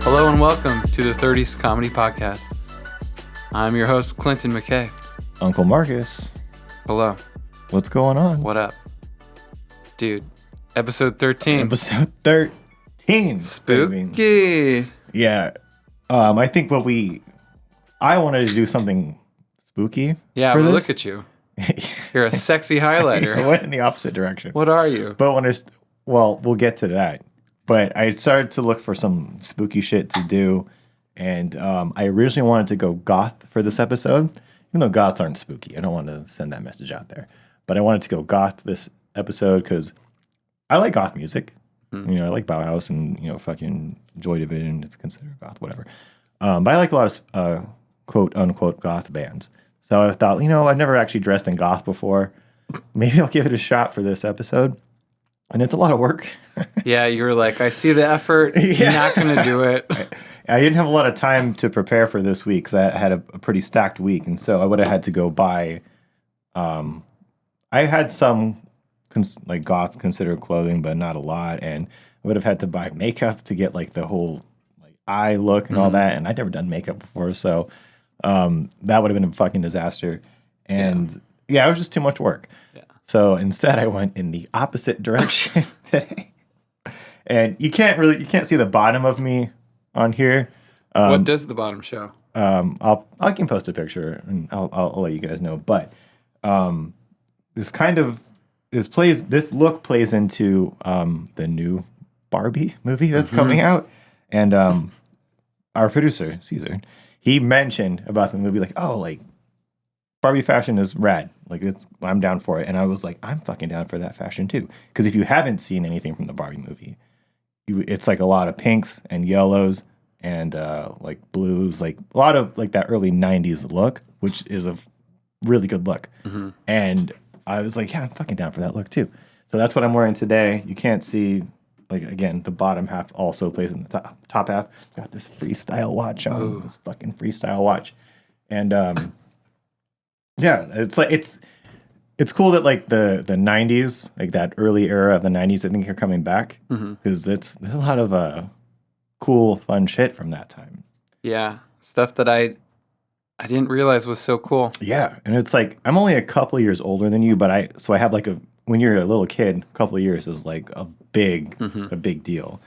Hello and welcome to the 30s Comedy Podcast. I'm your host, Clinton McKay. Uncle Marcus. Hello. What's going on? What up? Dude, episode 13. Episode 13. Spooky. Baby. Yeah. I think I wanted to do something spooky. Yeah, for but this. look at you. You're a sexy highlighter. I went in the opposite direction. What are you? But we'll get to that. But I started to look for some spooky shit to do. And I originally wanted to go goth for this episode. Even though goths aren't spooky. I don't want to send that message out there. But I wanted to go goth this episode because I like goth music. You know, I like Bauhaus and, fucking Joy Division. It's considered goth, whatever. But I like a lot of quote unquote goth bands. So I thought, I've never actually dressed in goth before. Maybe I'll give it a shot for this episode. And it's a lot of work. Yeah, you were like, I see the effort. You're not going to do it. I didn't have a lot of time to prepare for this week because I had a pretty stacked week. And so I would have had to go buy. I had some goth considered clothing, but not a lot. And I would have had to buy makeup to get like the whole eye look and all that. And I'd never done makeup before. So that would have been a fucking disaster. And yeah, it was just too much work. Yeah. So instead I went in the opposite direction today. And you can't see the bottom of me on here. What does the bottom show? I can post a picture and I'll let you guys know. But this look plays into the new Barbie movie that's coming out. And our producer, Caesar, he mentioned about the movie Barbie fashion is rad. I'm down for it. And I was like, I'm fucking down for that fashion too. Because if you haven't seen anything from the Barbie movie, it's like a lot of pinks and yellows and blues, like a lot of that early 90s look, which is a really good look. And I was like, yeah, I'm fucking down for that look too. So that's what I'm wearing today. You can't see, again, the bottom half also plays in the top half. Got this freestyle watch on, this fucking freestyle watch. And yeah, it's cool that the 90s, that early era of the 90s, I think are coming back because there's a lot of cool, fun shit from that time. Yeah, stuff that I didn't realize was so cool. Yeah, and it's I'm only a couple years older than you, but I have when you're a little kid, a couple of years is a big deal.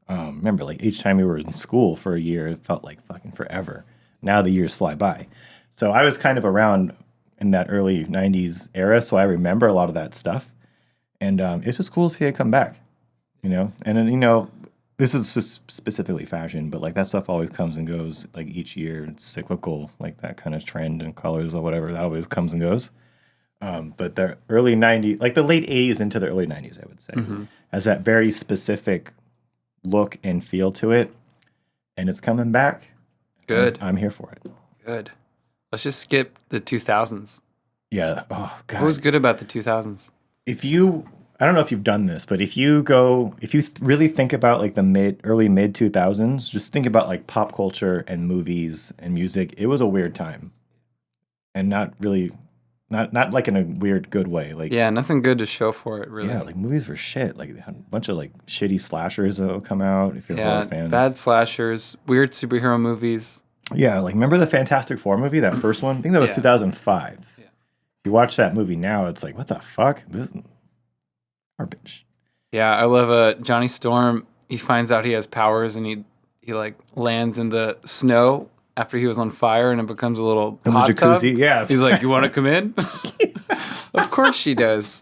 Remember, each time we were in school for a year, it felt like fucking forever. Now the years fly by. So I was kind of around in that early 90s era, so I remember a lot of that stuff. And it's just cool to see it come back, And then, this is specifically fashion, but that stuff always comes and goes each year. It's cyclical, that kind of trend and colors or whatever, that always comes and goes. But the early 90s, the late 80s into the early 90s, I would say, has that very specific look and feel to it. And it's coming back. Good. I'm here for it. Good. Let's just skip the 2000s. Yeah. Oh, God. What was good about the 2000s? I don't know if you've done this, but if you really think about the early mid 2000s, just think about pop culture and movies and music. It was a weird time, and not really, not in a weird good way. Nothing good to show for it, really. Yeah, movies were shit. They had a bunch of shitty slashers that would come out. If you're horror fans, bad slashers, weird superhero movies. Yeah, remember the Fantastic Four movie, that first one? I think that was 2005. Yeah. If you watch that movie now, it's what the fuck? This is garbage. Yeah, I love Johnny Storm. He finds out he has powers and he lands in the snow after he was on fire and it becomes a little hot jacuzzi. Tub. Yeah. He's like, you want to come in? Of course she does.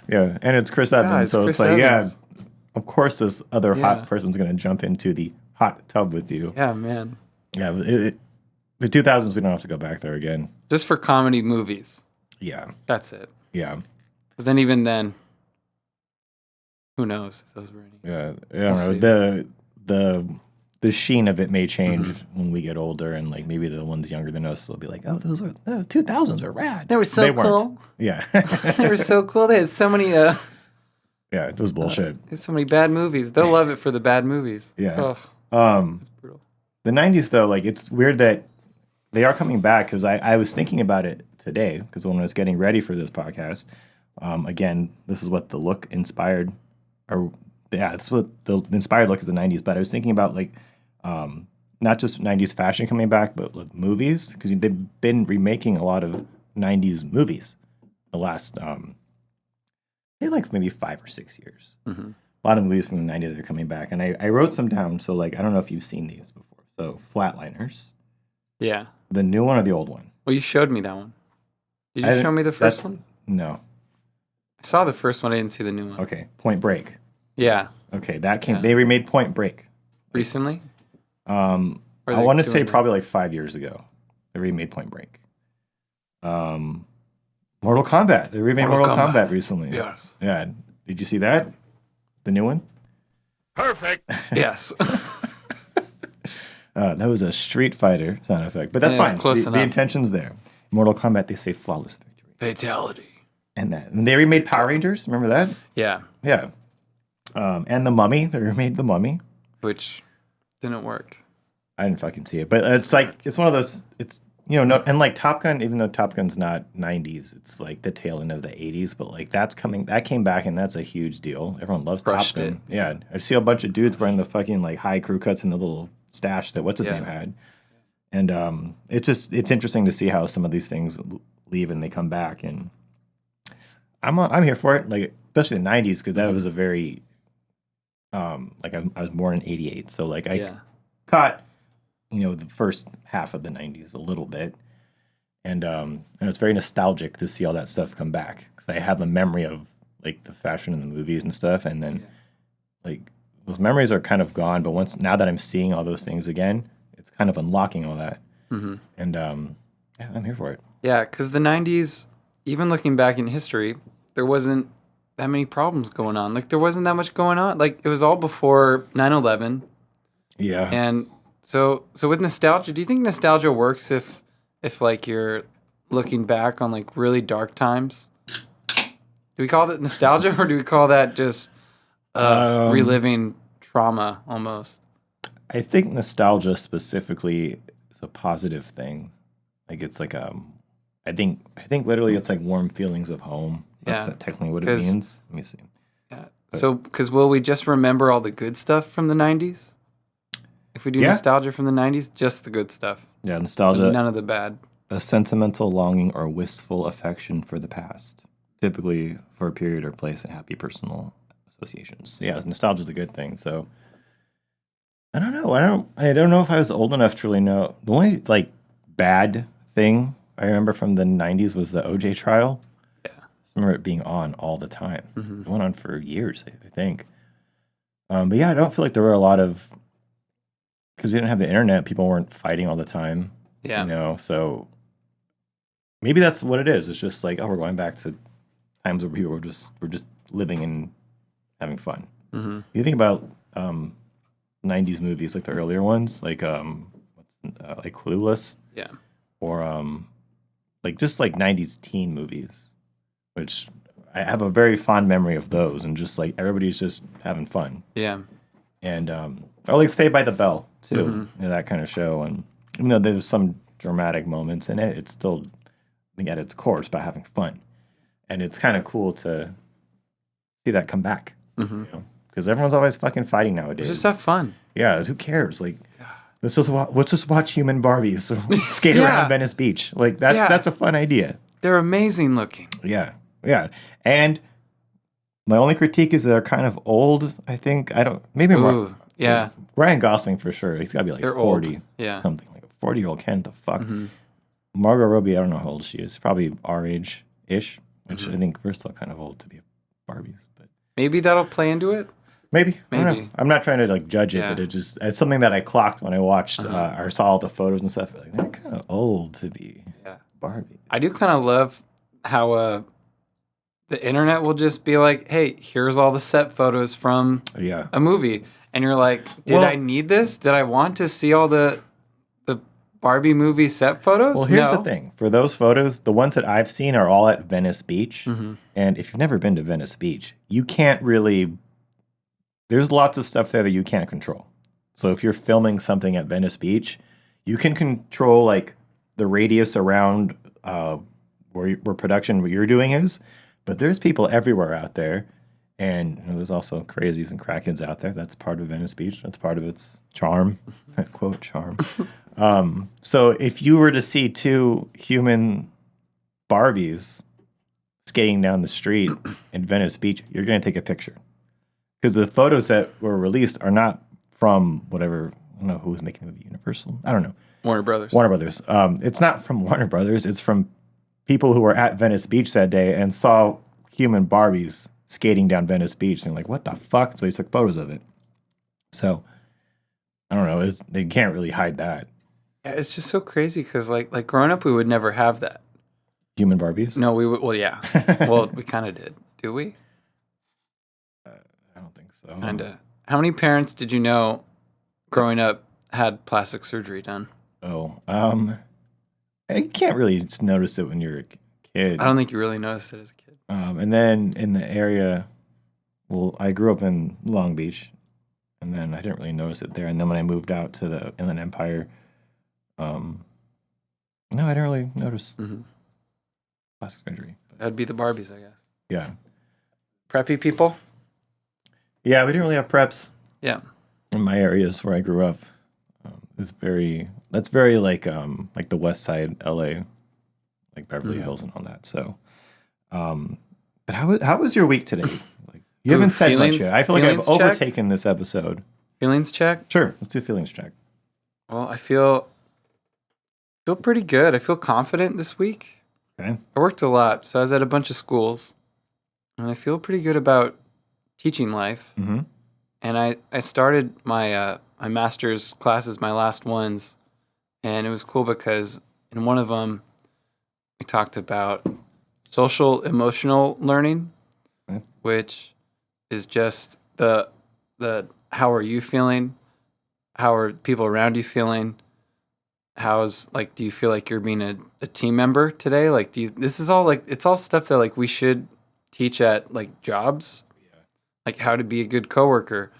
Yeah, and it's Chris Evans. So Chris Evans. Yeah, of course this other hot person's going to jump into the hot tub with you. Yeah, man. Yeah, the 2000s, we don't have to go back there again. Just for comedy movies. Yeah. That's it. Yeah. But then even then, who knows if those were any. Yeah, I don't know. The sheen of it may change when we get older, and maybe the ones younger than us will be like, oh, the 2000s were rad. They were so cool. Yeah. They were so cool. They had so many... yeah, it was bullshit. So many bad movies. They'll love it for the bad movies. Yeah. Oh, it's brutal. The 90s, though, it's weird that they are coming back, because I was thinking about it today, because when I was getting ready for this podcast, again, this is what the look inspired, or yeah, it's what the inspired look is the 90s, but I was thinking about not just 90s fashion coming back, but with movies, because they've been remaking a lot of 90s movies the last, say like maybe 5 or 6 years. Mm-hmm. A lot of movies from the 90s are coming back. And I wrote some down. So like, I don't know if you've seen these before. So Flatliners, Yeah. the new one or the old one? Well, you showed me that one. Did you show me the first one? No. I saw the first one. I didn't see the new one. Okay. Point Break. Yeah. Okay. That came, they remade Point Break. Recently? I want to say probably like 5 years ago. They remade Point Break. Mortal Kombat. They remade Mortal Kombat recently. Yes. Yeah. Did you see that? The new one? Perfect. Yes. That was a Street Fighter sound effect, but that's Yeah, it's fine. close The enough. intention's there. Mortal Kombat, they say flawless victory. Fatality. And they remade Power Rangers. Remember that? Yeah. Yeah. And The Mummy. They remade The Mummy. Which didn't work. I didn't fucking see it, but it's like it's one of those. It's and like Top Gun, even though Top Gun's not 90s, it's like the tail end of the 80s. But like that came back, and that's a huge deal. Everyone loves Crushed Top Gun. Yeah, I see a bunch of dudes wearing the fucking like high crew cuts and the little stash that what's his name had, and it's interesting to see how some of these things leave and they come back, and I'm here for it. Like especially the 90s because that was a very like I was born in 88, so like I caught the first half of the 90s a little bit, and it's very nostalgic to see all that stuff come back because I have a memory of like the fashion in the movies and stuff, and then like those memories are kind of gone, but now that I'm seeing all those things again, it's kind of unlocking all that, and yeah, I'm here for it. Yeah, because the 90s, even looking back in history, there wasn't that many problems going on. Like, there wasn't that much going on. Like, it was all before 9/11. Yeah. And so with nostalgia, do you think nostalgia works if like, you're looking back on, like, really dark times? Do we call that nostalgia, or do we call that just reliving trauma, almost? I think nostalgia specifically is a positive thing. Like, it's like, I think literally it's like warm feelings of home. That's technically what it means. Let me see. Yeah. So, because will we just remember all the good stuff from the 90s? If we do nostalgia from the 90s, just the good stuff. Yeah, nostalgia. So none of the bad. A sentimental longing or wistful affection for the past, typically for a period or place and happy personal associations. Yeah, nostalgia is a good thing. So, I don't know. I don't know if I was old enough to really know. The only like bad thing I remember from the 90s was the OJ trial. I remember it being on all the time. It went on for years, I think. But yeah, I don't feel like there were a lot of, because we didn't have the internet, people weren't fighting all the time. Yeah. So maybe that's what it is. It's just like, oh, we're going back to times where people were just living and having fun. You think about 90s movies, like the earlier ones, like like Clueless. Yeah. Or like just like 90s teen movies, which I have a very fond memory of those, and just like everybody's just having fun. Yeah. And or like Saved by the Bell too, that kind of show. And even though there's some dramatic moments in it, it's still, I think at its core, it's about having fun. And it's kind of cool to see that come back, because everyone's always fucking fighting nowadays. Just have fun. Yeah, who cares? Like, let's just watch human Barbies skate around Venice Beach. Like that's a fun idea. They're amazing looking. Yeah. And my only critique is they're kind of old. I think Ryan Gosling for sure. He's got to be like They're 40, old. Yeah. something like a 40-year-old Ken. The fuck. Margot Robbie, I don't know how old she is. Probably our age ish, which I think we're still kind of old to be Barbies. But maybe that'll play into it. Maybe. I don't know. I'm not trying to like judge it, but it's something that I clocked when I watched or saw all the photos and stuff. Like, they're kind of old to be Barbie. I do kind of love how the internet will just be like, hey, here's all the set photos from a movie. And you're like, did I need this? Did I want to see all the Barbie movie set photos? Well, here's the thing. For those photos, the ones that I've seen are all at Venice Beach. And if you've never been to Venice Beach, you can't really... There's lots of stuff there that you can't control. So if you're filming something at Venice Beach, you can control like the radius around where production what you're doing is, but there's people everywhere out there, And there's also crazies and crackheads out there. That's part of Venice Beach. That's part of its charm, quote charm. So if you were to see two human Barbies skating down the street in Venice Beach, you're going to take a picture. Because the photos that were released are not from whatever, I don't know who was making the movie, Universal? I don't know. Warner Brothers. Warner Brothers. It's not from Warner Brothers. It's from people who were at Venice Beach that day and saw human Barbies skating down Venice Beach. And they're like, what the fuck? So they took photos of it. So, I don't know. They can't really hide that. Yeah, it's just so crazy because, like growing up, we would never have that. Human Barbies? No, we would. Well, yeah. Well, we kind of did. Do we? I don't think so. Kind of. How many parents did you know growing up had plastic surgery done? Oh, I can't really just notice it when you're a kid. I don't think you really noticed it as a kid. And then in the area, well, I grew up in Long Beach, and then I didn't really notice it there. And then when I moved out to the Inland Empire, no, I didn't really notice plastic surgery. That'd be the Barbies, I guess. Yeah. Preppy people? Yeah, we didn't really have preps. Yeah. In my areas where I grew up. That's very like the West Side LA, like Beverly Hills and all that. So, but how was your week today? Like, you haven't said much yet. I feel like I've overtaken this episode. Feelings check? Sure, let's do a feelings check. Well, I feel pretty good. I feel confident this week. Okay. I worked a lot, so I was at a bunch of schools, and I feel pretty good about teaching life. Mm-hmm. And I started my my master's classes, my last ones, and it was cool because in one of them we talked about social emotional learning, which is just the how are you feeling, how are people around you feeling, do you feel like you're being a team member today, like this is all like it's all stuff that like we should teach at like jobs. Like how to be a good coworker.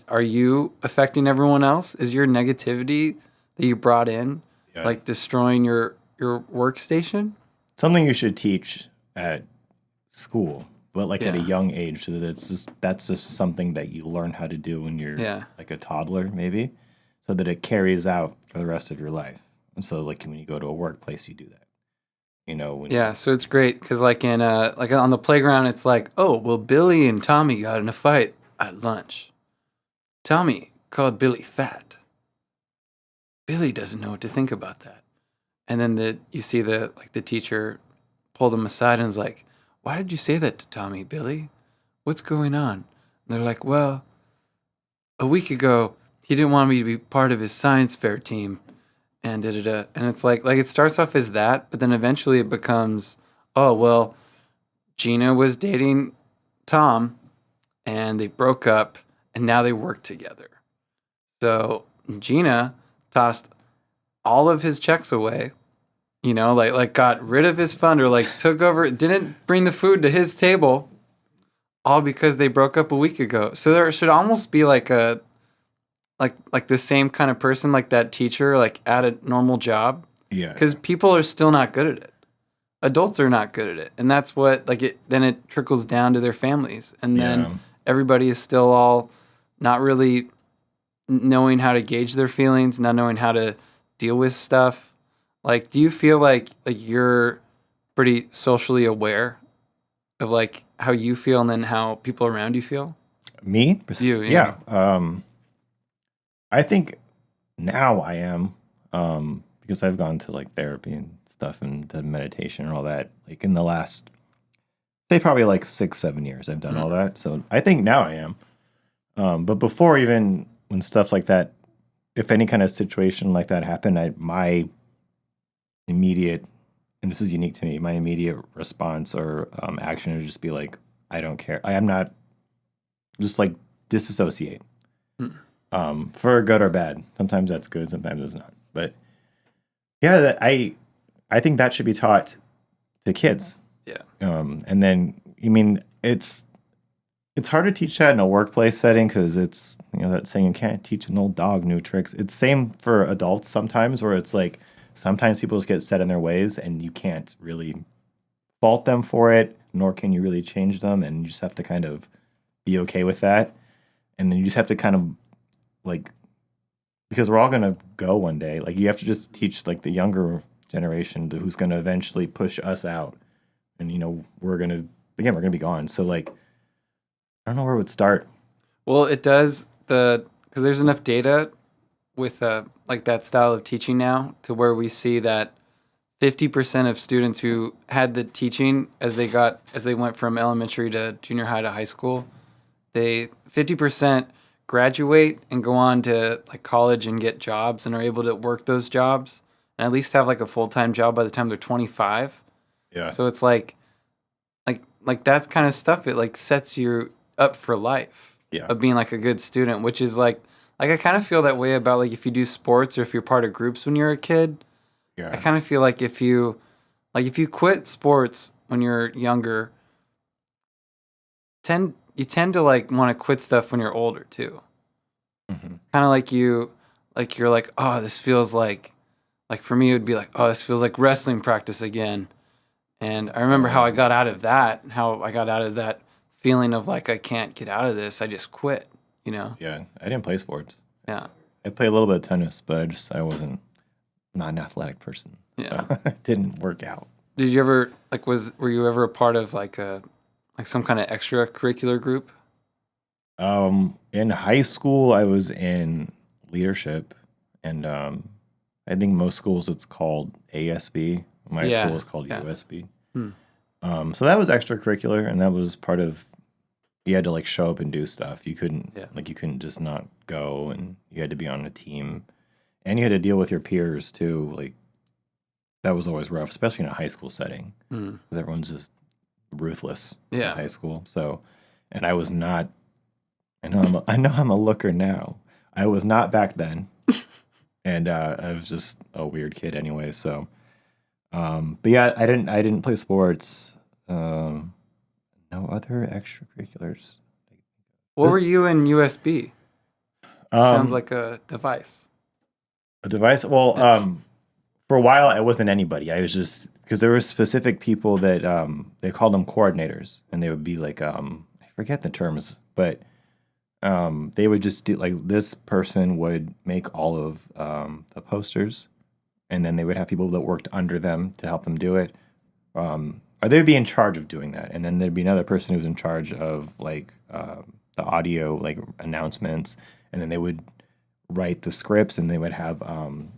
Are you affecting everyone else? Is your negativity that you brought in like destroying your workstation? Something you should teach at school, but like at a young age, so that that's just something that you learn how to do when you're like a toddler, maybe, so that it carries out for the rest of your life. And so like when you go to a workplace, you do that. So it's great because like in like on the playground, it's like, oh well, Billy and Tommy got in a fight at lunch. Tommy called Billy fat. Billy doesn't know what to think about that. And then you see the teacher pull them aside and is like, why did you say that to Tommy, Billy? What's going on? And they're like, well, a week ago he didn't want me to be part of his science fair team. And and it's like it starts off as that, but then eventually it becomes, oh well, Gina was dating Tom, and they broke up, and now they work together. So Gina tossed all of his checks away, like got rid of his fund or like took over, didn't bring the food to his table, all because they broke up a week ago. So there should almost be like a like the same kind of person, like that teacher, like at a normal job. Yeah. Because people are still not good at it. Adults are not good at it. And that's what, then it trickles down to their families. And then everybody is still all not really knowing how to gauge their feelings, not knowing how to deal with stuff. Like, do you feel like you're pretty socially aware of like how you feel and then how people around you feel? Me? You, yeah. I think now I am, because I've gone to like therapy and stuff and done meditation and all that. Like in the last, say probably like 6-7 years, I've done all that. So I think now I am. But before, even when stuff like that, if any kind of situation like that happened, my immediate, and this is unique to me, my immediate response or action would just be like, I don't care. I am not, just like disassociate. For good or bad. Sometimes that's good, sometimes it's not. But yeah, I think that should be taught to kids. Yeah. And then, it's hard to teach that in a workplace setting because it's, that saying, you can't teach an old dog new tricks. It's same for adults sometimes, where it's like sometimes people just get set in their ways and you can't really fault them for it. nor can you really change them, and you just have to kind of be okay with that. And then you just have to kind of like, because we're all gonna go one day. Like you have to just teach like the younger generation who's gonna eventually push us out, and we're gonna be gone. So like, I don't know where it would start. Well, it does because there's enough data with like that style of teaching now to where we see that 50% of students who had the teaching as they went from elementary to junior high to high school, 50% graduate and go on to like college and get jobs and are able to work those jobs and at least have like a full-time job by the time they're 25. Yeah. So it's like that kind of stuff, it like sets you up for life of being like a good student, which is like I kind of feel that way about like if you do sports or if you're part of groups when you're a kid. Yeah. I kind of feel like if you quit sports when you're younger, you tend to like want to quit stuff when you're older too. Mm-hmm. Kind of like you're like, oh, this feels like for me it would be like, oh, this feels like wrestling practice again. And I remember how I got out of that feeling of like I can't get out of this. I just quit, Yeah, I didn't play sports. Yeah. I played a little bit of tennis, but I wasn't not an athletic person. Yeah. So it didn't work out. Did you ever were you ever a part of like some kind of extracurricular group? In high school, I was in leadership, and I think most schools it's called ASB. My school is called USB. So that was extracurricular, and that was part of. You had to like show up and do stuff. You couldn't you couldn't just not go, and you had to be on a team, and you had to deal with your peers too. Like that was always rough, especially in a high school setting, because everyone's just ruthless in high school. So, and I was not. I know I'm a looker now. I was not back then, and I was just a weird kid anyway. So, but yeah, I didn't play sports. No other extracurriculars. What were you in USB? Sounds like a device. A device? Well, for a while I wasn't anybody. I was just because there were specific people that they called them coordinators, and they would be like I forget the terms, but they would just do like this person would make all of the posters, and then they would have people that worked under them to help them do it. Or they would be in charge of doing that, and then there'd be another person who was in charge of like the audio, like announcements, and then they would write the scripts, and they would have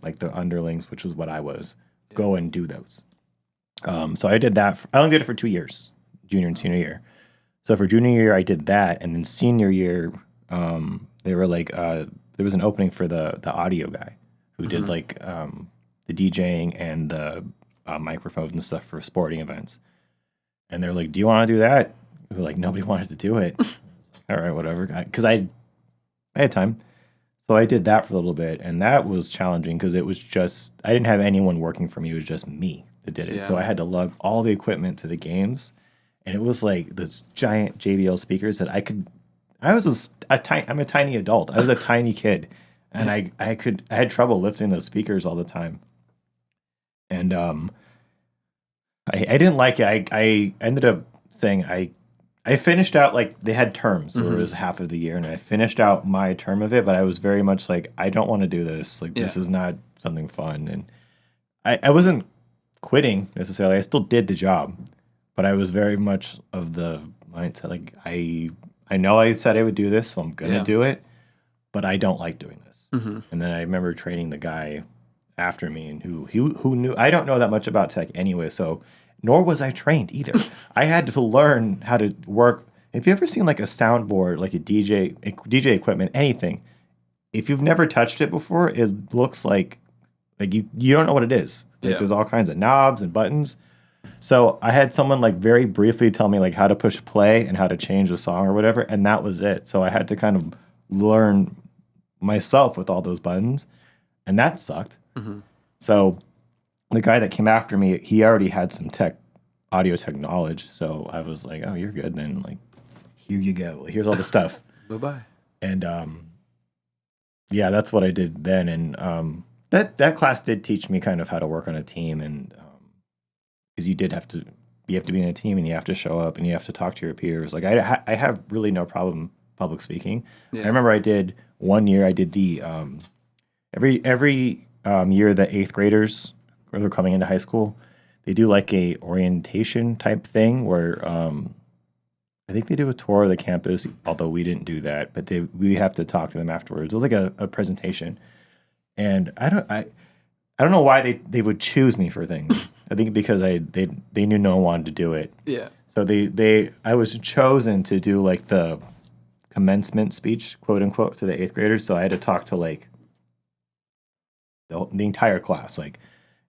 like the underlings, which was what I was, go and do those. So I did that. I only did it for 2 years, junior and senior year. So for junior year, I did that, and then senior year, they were like there was an opening for the audio guy who did like the DJing and the microphones and stuff for sporting events. And they're like, "Do you want to do that?" They're like, nobody wanted to do it. All right, whatever. Because I had time. So I did that for a little bit. And that was challenging because it was just, I didn't have anyone working for me. It was just me that did it. Yeah. So I had to lug all the equipment to the games. And it was like this giant JBL speakers that I'm a tiny adult. I was a tiny kid. And I had trouble lifting those speakers all the time. And I didn't like it. I ended up saying I finished out, like, they had terms, so it was half of the year, and I finished out my term of it, but I was very much like, I don't want to do this. Like, this is not something fun. And I wasn't quitting necessarily. I still did the job, but I was very much of the mindset, like, I know I said I would do this, so I'm going to do it, but I don't like doing this. And then I remember training the guy after me, and who knew. I don't know that much about tech anyway, so nor was I trained either. I had to learn how to work. If you ever seen like a soundboard, like a DJ equipment, anything, if you've never touched it before, it looks like you don't know what it is. Like there's all kinds of knobs and buttons. So I had someone like very briefly tell me like how to push play and how to change a song or whatever, and that was it. So I had to kind of learn myself with all those buttons, and that sucked. So the guy that came after me, he already had some audio tech knowledge. So I was like, "Oh, you're good then. Like, here you go. Here's all the stuff. Bye-bye." And yeah, that's what I did then. And that class did teach me kind of how to work on a team, and because you did have to you have to be in a team and you have to show up and you have to talk to your peers. Like I have really no problem public speaking. Yeah. I remember I did the every year that 8th graders, or they're coming into high school, they do like a orientation type thing where I think they do a tour of the campus, although we didn't do that, but we have to talk to them afterwards. It was like a presentation. And I don't know why they would choose me for things. I think because they knew no one wanted to do it. Yeah. So I was chosen to do like the commencement speech, quote unquote, to the 8th graders. So I had to talk to like the entire class. Like,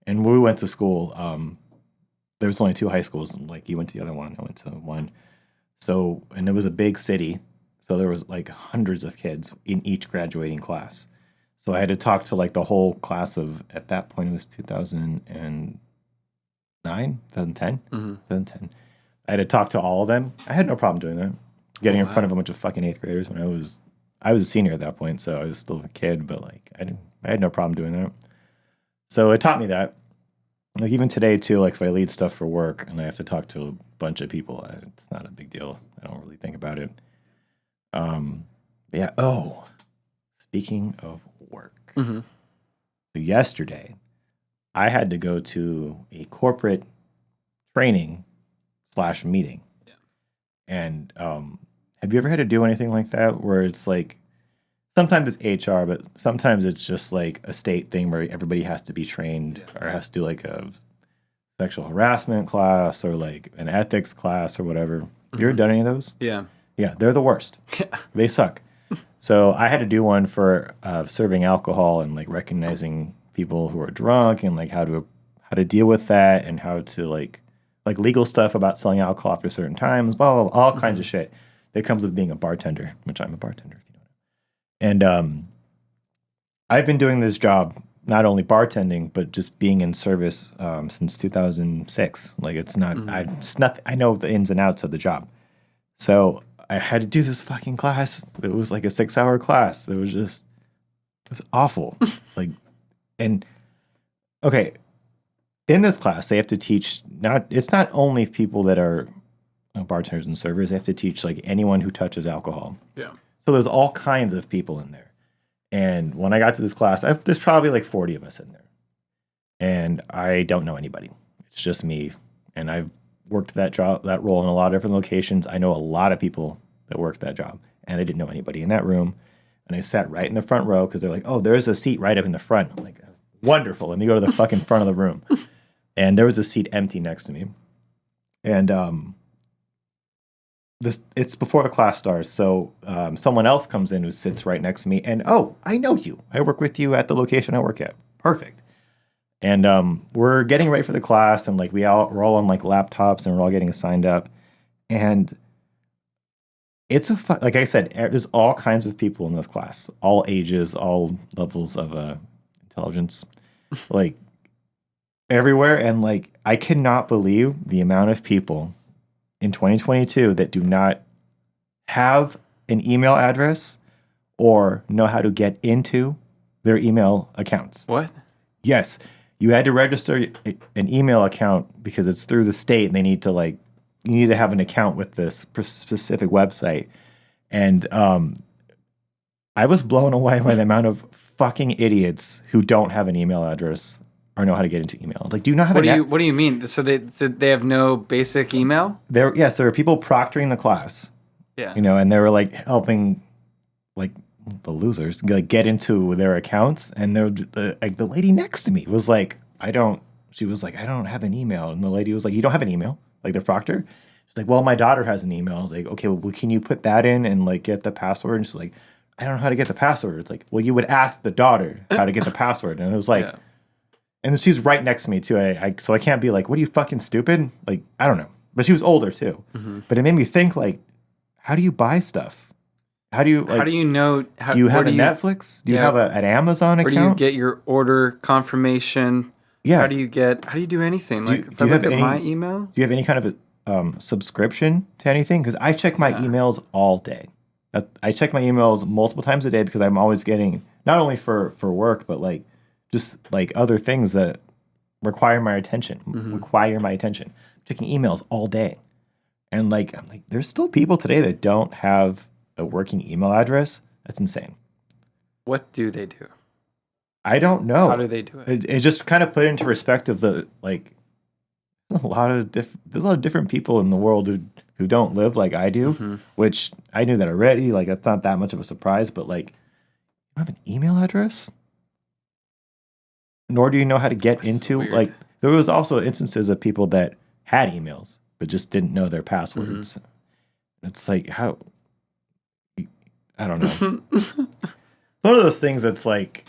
and when we went to school, there was only 2 high schools. Like you went to the other one, I went to one. So, and it was a big city. So there was like hundreds of kids in each graduating class. So I had to talk to like the whole class of, at that point it was 2009, 2010, 2010. I had to talk to all of them. I had no problem doing that. Getting in front of a bunch of fucking 8th graders when I was a senior at that point, so I was still a kid, but like I had no problem doing that. So it taught me that. Like even today too, like if I lead stuff for work and I have to talk to a bunch of people, it's not a big deal. I don't really think about it. Yeah. Oh, speaking of work, so yesterday I had to go to a corporate training / meeting. Yeah. And have you ever had to do anything like that where it's like sometimes it's HR, but sometimes it's just like a state thing where everybody has to be trained or has to do like a sexual harassment class or like an ethics class or whatever. Have you ever done any of those? Yeah. Yeah, they're the worst. They suck. So I had to do one for serving alcohol and like recognizing people who are drunk and like how to deal with that and how to like legal stuff about selling alcohol after certain times, blah, blah, blah, all kinds of shit that comes with being a bartender, which I'm a bartender, if you don't know. And I've been doing this job, not only bartending, but just being in service since 2006. Like it's not, I know the ins and outs of the job. So I had to do this fucking class. It was like a 6-hour class. It was awful. Okay. In this class, they have to teach it's not only people that are bartenders and servers. They have to teach like anyone who touches alcohol. Yeah. So there's all kinds of people in there. And when I got to this class, there's probably like 40 of us in there. And I don't know anybody. It's just me. And I've worked that role in a lot of different locations. I know a lot of people that worked that job. And I didn't know anybody in that room. And I sat right in the front row because they're like, oh, there's a seat right up in the front. I'm like, wonderful. And they go to the fucking front of the room. And there was a seat empty next to me. And it's before the class starts. So someone else comes in who sits right next to me. And, oh, I know you. I work with you at the location I work at. Perfect. And we're getting ready for the class. And like we're all on like laptops and we're all getting signed up. And it's like I said, there's all kinds of people in this class. All ages, all levels of intelligence. Like everywhere. And like I cannot believe the amount of people in 2022 that do not have an email address or know how to get into their email accounts. What? Yes. You had to register an email account because it's through the state and they need to you need to have an account with this specific website. And I was blown away by the amount of fucking idiots who don't have an email address or know how to get into email. Like, do you not have what do you mean? So they have no basic email? Yes, there were people proctoring the class. Yeah. And they were like helping like the losers like get into their accounts, and like the lady next to me was like, I don't have an email. And the lady was like, you don't have an email? Like the proctor? She's like, well, my daughter has an email. I was like, okay, well, can you put that in and like get the password? And she's like, I don't know how to get the password. It's like, well, you would ask the daughter how to get the password. And it was like, and she's right next to me too. So I can't be like, what are you, fucking stupid? Like, I don't know. But she was older too. Mm-hmm. But it made me think like, how do you buy stuff? How do you know? Do you have a Netflix? Do you have an Amazon account? Where do you get your order confirmation? Yeah. How do you do anything? Like, if I look at my email? Do you have any kind of subscription to anything? Because I check my emails all day. I check my emails multiple times a day because I'm always getting, not only for work, but like just like other things that require my attention. checking emails all day. And like, I'm like, there's still people today that don't have a working email address. That's insane. What do they do? I don't know. How do they do it? It just kind of put into perspective the like, there's a lot of different people in the world who don't live like I do, which I knew that already. Like, that's not that much of a surprise, but like, you don't have an email address? Nor do you know how to get into, weird. like, there was also instances of people that had emails, but just didn't know their passwords. It's like, how, I don't know. One of those things that's like,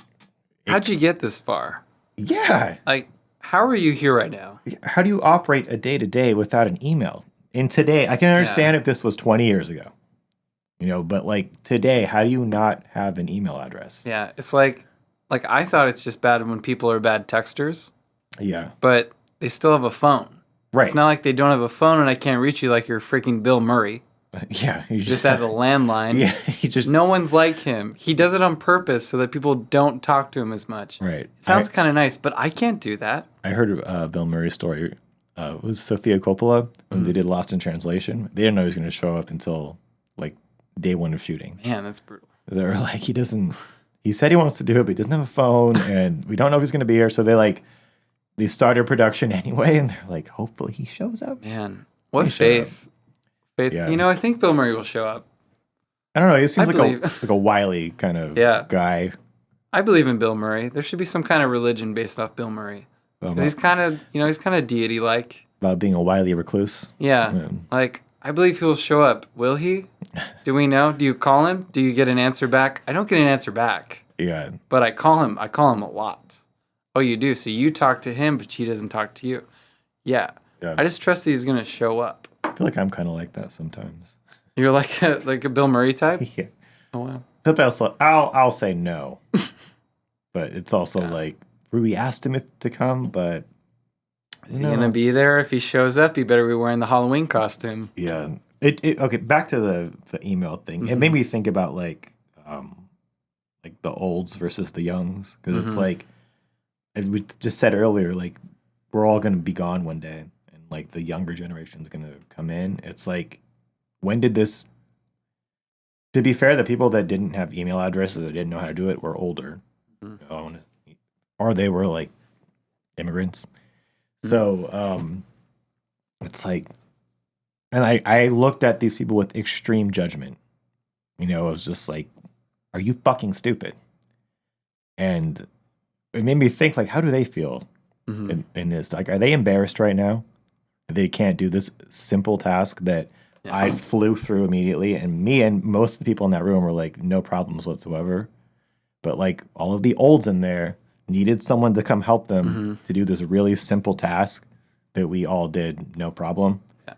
How'd you get this far? yeah. Like, how are you here right now? How do you operate a day-to-day without an email? And today, I can understand if this was 20 years ago, you know, but like today, how do you not have an email address? Yeah, it's like I thought it's just bad when people are bad texters, Yeah. but they still have a phone. Right. It's not like they don't have a phone and I can't reach you like you're freaking Bill Murray. Yeah. He just has a landline. Yeah. He just. No one's like him. He does it on purpose so that people don't talk to him as much. Right. It sounds kind of nice, but I can't do that. I heard Bill Murray's story. It was Sofia Coppola when they did Lost in Translation. They didn't know he was going to show up until like day one of shooting. Man, that's brutal. They were like, he said he wants to do it, but he doesn't have a phone, and we don't know if he's going to be here. So they started production anyway, and they're like, hopefully he shows up. Man, what He showed faith. Faith. Yeah. You know, I think Bill Murray will show up. I don't know. He seems I like believe- a wily kind of Yeah. guy. I believe in Bill Murray. There should be some kind of religion based off Bill Murray. 'Cause he's kind of deity-like. About being a wily recluse. Yeah. Like, I believe he'll show up. Will he? Do we know? Do you call him? Do you get an answer back? I don't get an answer back, Yeah. but I call him. I call him a lot. Oh, you do? So you talk to him, but he doesn't talk to you. Yeah. Yeah. I just trust that he's going to show up. I feel like I'm kind of like that sometimes. You're like a Bill Murray type? Yeah. Oh, wow. But also, I'll say no. But it's also like, we asked him to come, but Is he going to be there? If he shows up, he better be wearing the Halloween costume. yeah. Okay, back to the email thing. It made me think about like the olds versus the youngs, because it's like, as we just said earlier, like we're all going to be gone one day, and like the younger generation's going to come in. It's like, when did this? To be fair, the people that didn't have email addresses or didn't know how to do it were older, or they were like immigrants. So it's like, and I looked at these people with extreme judgment. You know, it was just like, are you fucking stupid? And it made me think, like, how do they feel in this? Like, are they embarrassed right now that they can't do this simple task that I flew through immediately? And me and most of the people in that room were like, no problems whatsoever. But like all of the olds in there needed someone to come help them to do this really simple task that we all did no problem. Yeah.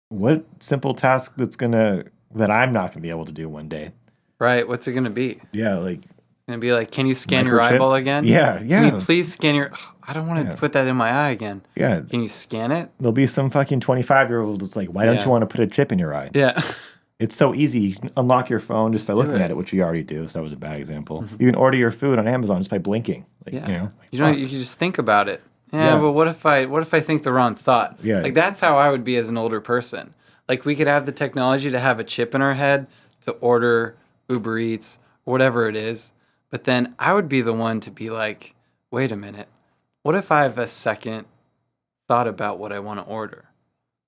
What simple task that I'm not gonna be able to do one day? Right. What's it going to be? Yeah, like It's going to be like, can you scan your microchips? eyeball again? Yeah, Can yeah, you please scan your... I don't want to put that in my eye again. yeah. Can you scan it? There'll be some fucking 25-year-old that's like, why don't Yeah. you want to put a chip in your eye? Yeah. It's so easy. You can unlock your phone just by looking it. at it, which you already do. So that was a bad example. You can order your food on Amazon just by blinking. Like, Yeah. you know, like, You don't. fuck. You just think about it. Yeah, Yeah. but what if I think the wrong thought? Yeah. Like that's how I would be as an older person. Like we could have the technology to have a chip in our head to order Uber Eats or whatever it is, but then I would be the one to be like, wait a minute, what if I have a second thought about what I want to order?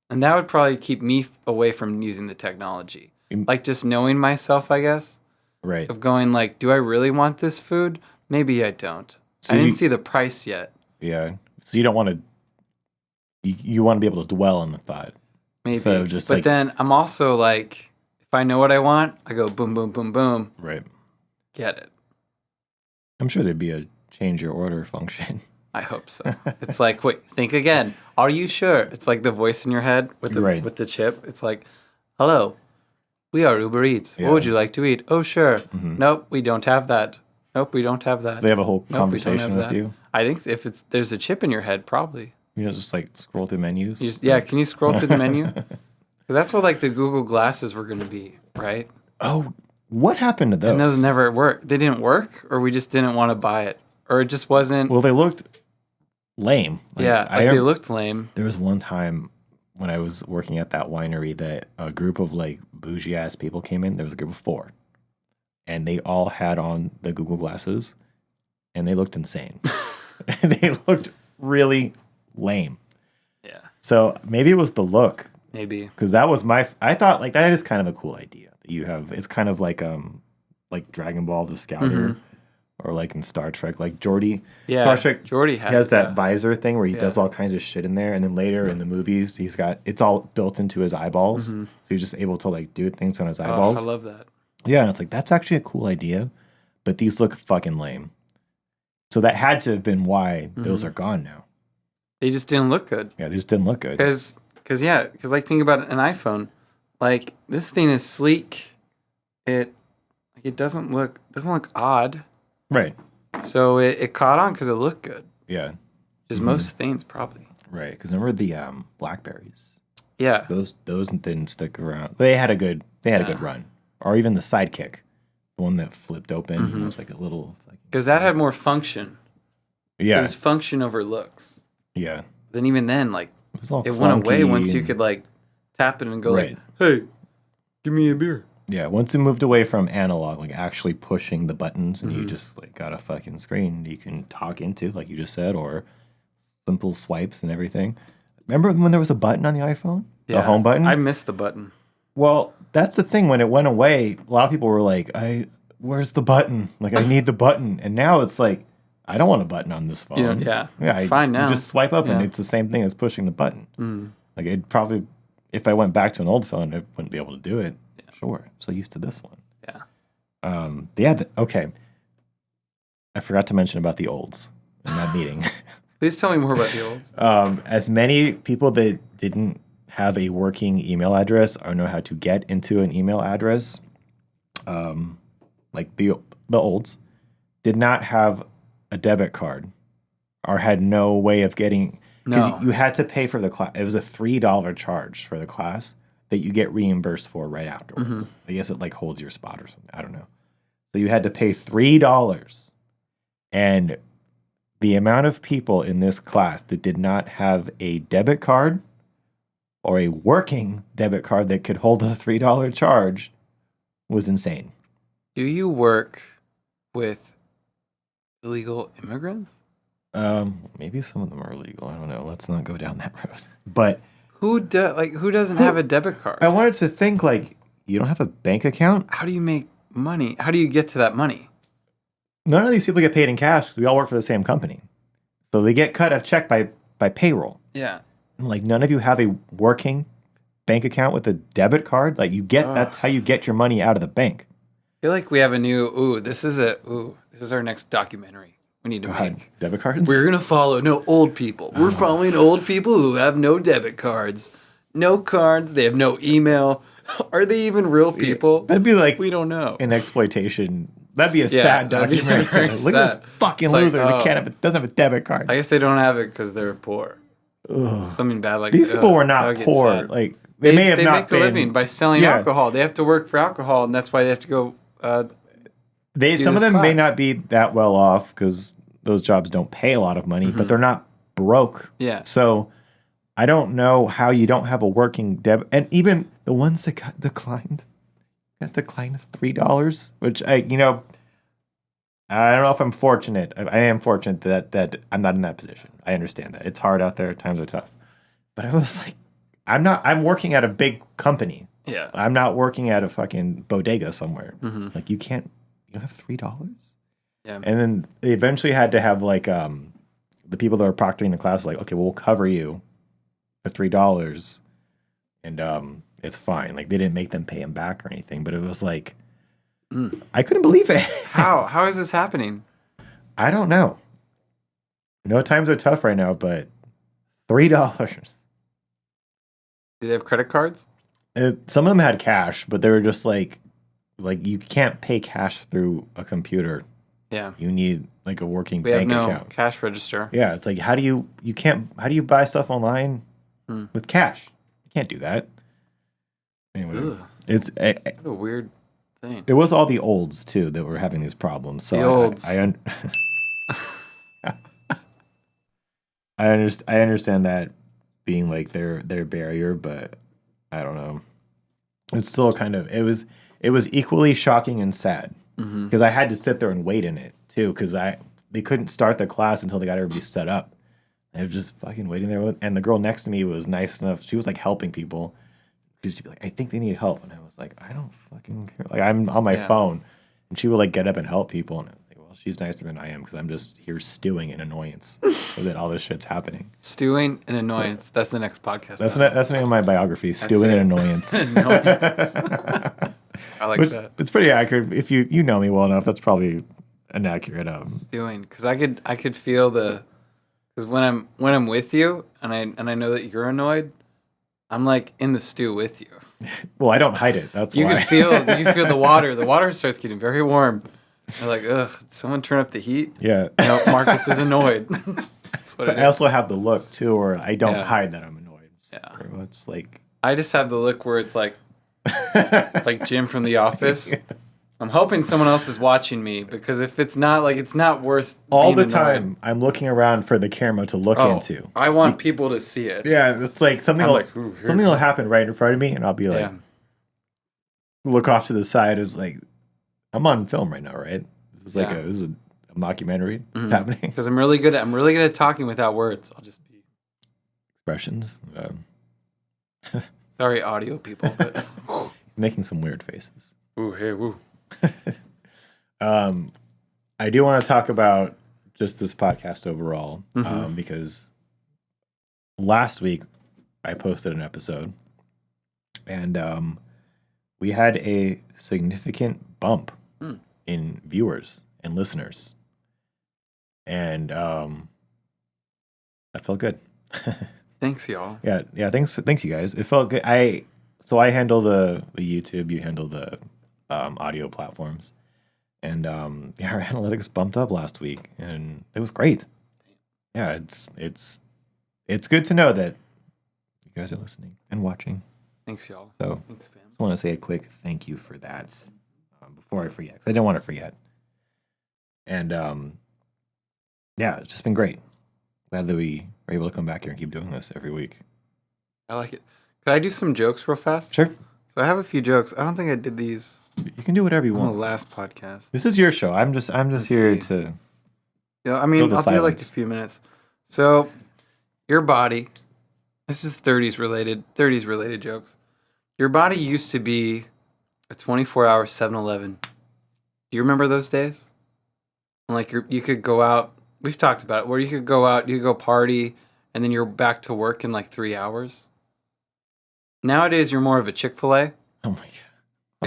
And that would probably keep me away from using the technology. Like just knowing myself, I guess. Right. Of going like, do I really want this food? Maybe I don't. So I didn't you- see the price yet. Yeah. So you don't want to. You want to be able to dwell on the thought. Maybe. So just but like- then I'm also like, if I know what I want, I go boom, boom, boom, boom, Right. get it. I'm sure there'd be a change your order function. I hope so. It's like, wait, think again. Are you sure? It's like the voice in your head with the Right. with the chip. It's like, hello, we are Uber Eats. Yeah. What would you like to eat? Oh, sure. Mhm. Nope, we don't have that. Nope, we don't have that. They have a whole Nope, we don't conversation have with that. you. I think if there's a chip in your head, probably. You know, just like scroll through menus. You just, yeah, can you scroll through the menu? 'Cause that's what like the Google glasses were going to be, right? Oh, what happened to those? And those never worked. They didn't work, or we just didn't want to buy it, or it just wasn't. Well, they looked lame. Yeah, I like they don't- looked lame. There was one time when I was working at that winery that a group of like bougie ass people came in. There was a group of 4, and they all had on the Google glasses, and they looked insane. And they looked really lame. Yeah, So maybe it was the look, maybe. because that was I thought like that is kind of a cool idea that you have. It's kind of like Dragon Ball the Scouter, or like in Star Trek, like Geordi. Yeah, Star Trek. Jordy He has that visor thing where he Yeah. does all kinds of shit in there, and then later in the movies, it's all built into his eyeballs, so he's just able to like do things on his eyeballs. I love that. Yeah, and it's like that's actually a cool idea, but these look fucking lame. So that had to have been why those are gone now. They just didn't look good. Yeah, they just didn't look good. Because like think about an iPhone. Like this thing is sleek. It doesn't look odd. Right. So it caught on because it looked good. Yeah. Just most things probably. Right. Because remember the Blackberries? Yeah. Those didn't stick around. They had a good run. Or even the Sidekick, the one that flipped open. And it was like a little. Because that had more function. Yeah. It was function over looks. Yeah. Then even then, like It went away once you could like tap it and go like, "Hey, give me a beer." Yeah, once it moved away from analog, like actually pushing the buttons, and you just like got a fucking screen you can talk into, like you just said, or simple swipes and everything. Remember when there was a button on the iPhone? Yeah, the home button? I missed the button. Well, that's the thing. When it went away, a lot of people were like, where's the button? Like, I need the button. And now it's like, I don't want a button on this phone. It's fine now. You just swipe up, and Yeah. it's the same thing as pushing the button. Like, it'd probably, if I went back to an old phone, I wouldn't be able to do it. Sure. I'm so used to this one. Yeah. Okay. I forgot to mention about the olds in that meeting. Please tell me more about the olds. As many people that didn't have a working email address or know how to get into an email address, like the olds, did not have a debit card or had no way of getting, because you had to pay for the class. It was a $3 charge for the class that you get reimbursed for right afterwards. I guess it like holds your spot or something. I don't know. So you had to pay $3. And the amount of people in this class that did not have a debit card or a working debit card that could hold a $3 charge was insane. Do you work with illegal immigrants? Maybe some of them are illegal. I don't know. Let's not go down that road. But who doesn't have a debit card? I wanted to think, like, you don't have a bank account? How do you make money? How do you get to that money? None of these people get paid in cash because we all work for the same company. So they get cut a check by payroll. Yeah. Like, none of you have a working bank account with a debit card. Like, that's how you get your money out of the bank. I feel like we have a new, this is our next documentary we need to make. Debit cards? We're going to follow, old people. We're following old people who have no debit cards, no cards, they have no email. Are they even real people? That'd be like we don't know. An exploitation. That'd be a sad documentary. Look at this fucking loser that doesn't have a debit card. I guess they don't have it because they're poor. Something bad like these people were not poor. Like they may have not make a living by selling alcohol. They have to work for alcohol, and that's why they have to go. Some of them may not be that well off because those jobs don't pay a lot of money, but they're not broke. Yeah. So I don't know how you don't have a working debit, and even the ones that got declined. Got declined $3, which I don't know if I'm fortunate. I am fortunate that I'm not in that position. I understand that it's hard out there. Times are tough, but I was like, I'm working at a big company. Yeah, I'm not working at a fucking bodega somewhere. Like you don't have $3. Yeah, and then they eventually had to have like the people that were proctoring the class were like, okay, we'll cover you the $3, and it's fine. Like they didn't make them pay him back or anything, but it was like I couldn't believe it. How is this happening? I don't know. Times are tough right now, but $3. Do they have credit cards? Some of them had cash, but they were just like you can't pay cash through a computer. Yeah, you need like a working we bank have no account. Cash register. Yeah, it's like how do you buy stuff online with cash? You can't do that. Anyway, it's what a weird thing. It was all the olds too that were having these problems. So the olds. I understand that being like their barrier, but I don't know. It's still kind of it was equally shocking and sad because I had to sit there and wait in it too because they couldn't start the class until they got everybody set up. I was just fucking waiting there, and the girl next to me was nice enough. She was like helping people because she'd be like, "I think they need help," and I was like, "I don't fucking care." Like I'm on my phone, and she would like get up and help people, and I was like, "Well, she's nicer than I am because I'm just here stewing in annoyance that all this shit's happening." Stewing in annoyance. That's the next podcast. That's the name of my biography. Stewing in annoyance. Annoyance. I like that. It's pretty accurate. If you know me well enough, that's probably an accurate. Stewing, because I could feel because when I'm with you and I know that you're annoyed, I'm like in the stew with you. Well, I don't hide it. That's you why. can feel the water. The water starts getting very warm. You're like, ugh, did someone turn up the heat? Yeah. No, Marcus is annoyed. That's what I also have the look too, where I don't hide that I'm annoyed. Yeah. It's like I just have the look where it's like Jim from The Office. Yeah. I'm hoping someone else is watching me because if it's not, like, it's not worth all the annoyed. time. I'm looking around for the camera to look into. I want people to see it. Yeah, it's like something will happen right in front of me, and I'll be like, look off to the side. Is like, I'm on film right now, right? This is a mockumentary. It's happening because I'm really good at talking without words. I'll just be expressions. Sorry, audio people. But he's making some weird faces. Ooh, hey, woo. I do want to talk about just this podcast overall because last week I posted an episode and we had a significant bump in viewers and listeners, and that felt good. Thanks, y'all. Yeah. Thanks, you guys. It felt good. I handle the YouTube, you handle the audio platforms, and our analytics bumped up last week, and it was great. Yeah, it's good to know that you guys are listening and watching. Thanks, y'all. So, thanks, fam. Just want to say a quick thank you for that before I forget, because I didn't want to forget. And yeah, it's just been great. Glad that we were able to come back here and keep doing this every week. I like it. Could I do some jokes real fast? Sure. So I have a few jokes. I don't think I did these. You can do whatever you want. On the last podcast. This is your show. I'm just here to. Yeah, I mean, I'll do like a few minutes. So, your body. This is 30s related jokes. Your body used to be a 24-hour 7-Eleven. Do you remember those days? And like you could go out. We've talked about it. Where you could go out, you could go party, and then you're back to work in like 3 hours. Nowadays, you're more of a Chick-fil-A. Oh my god.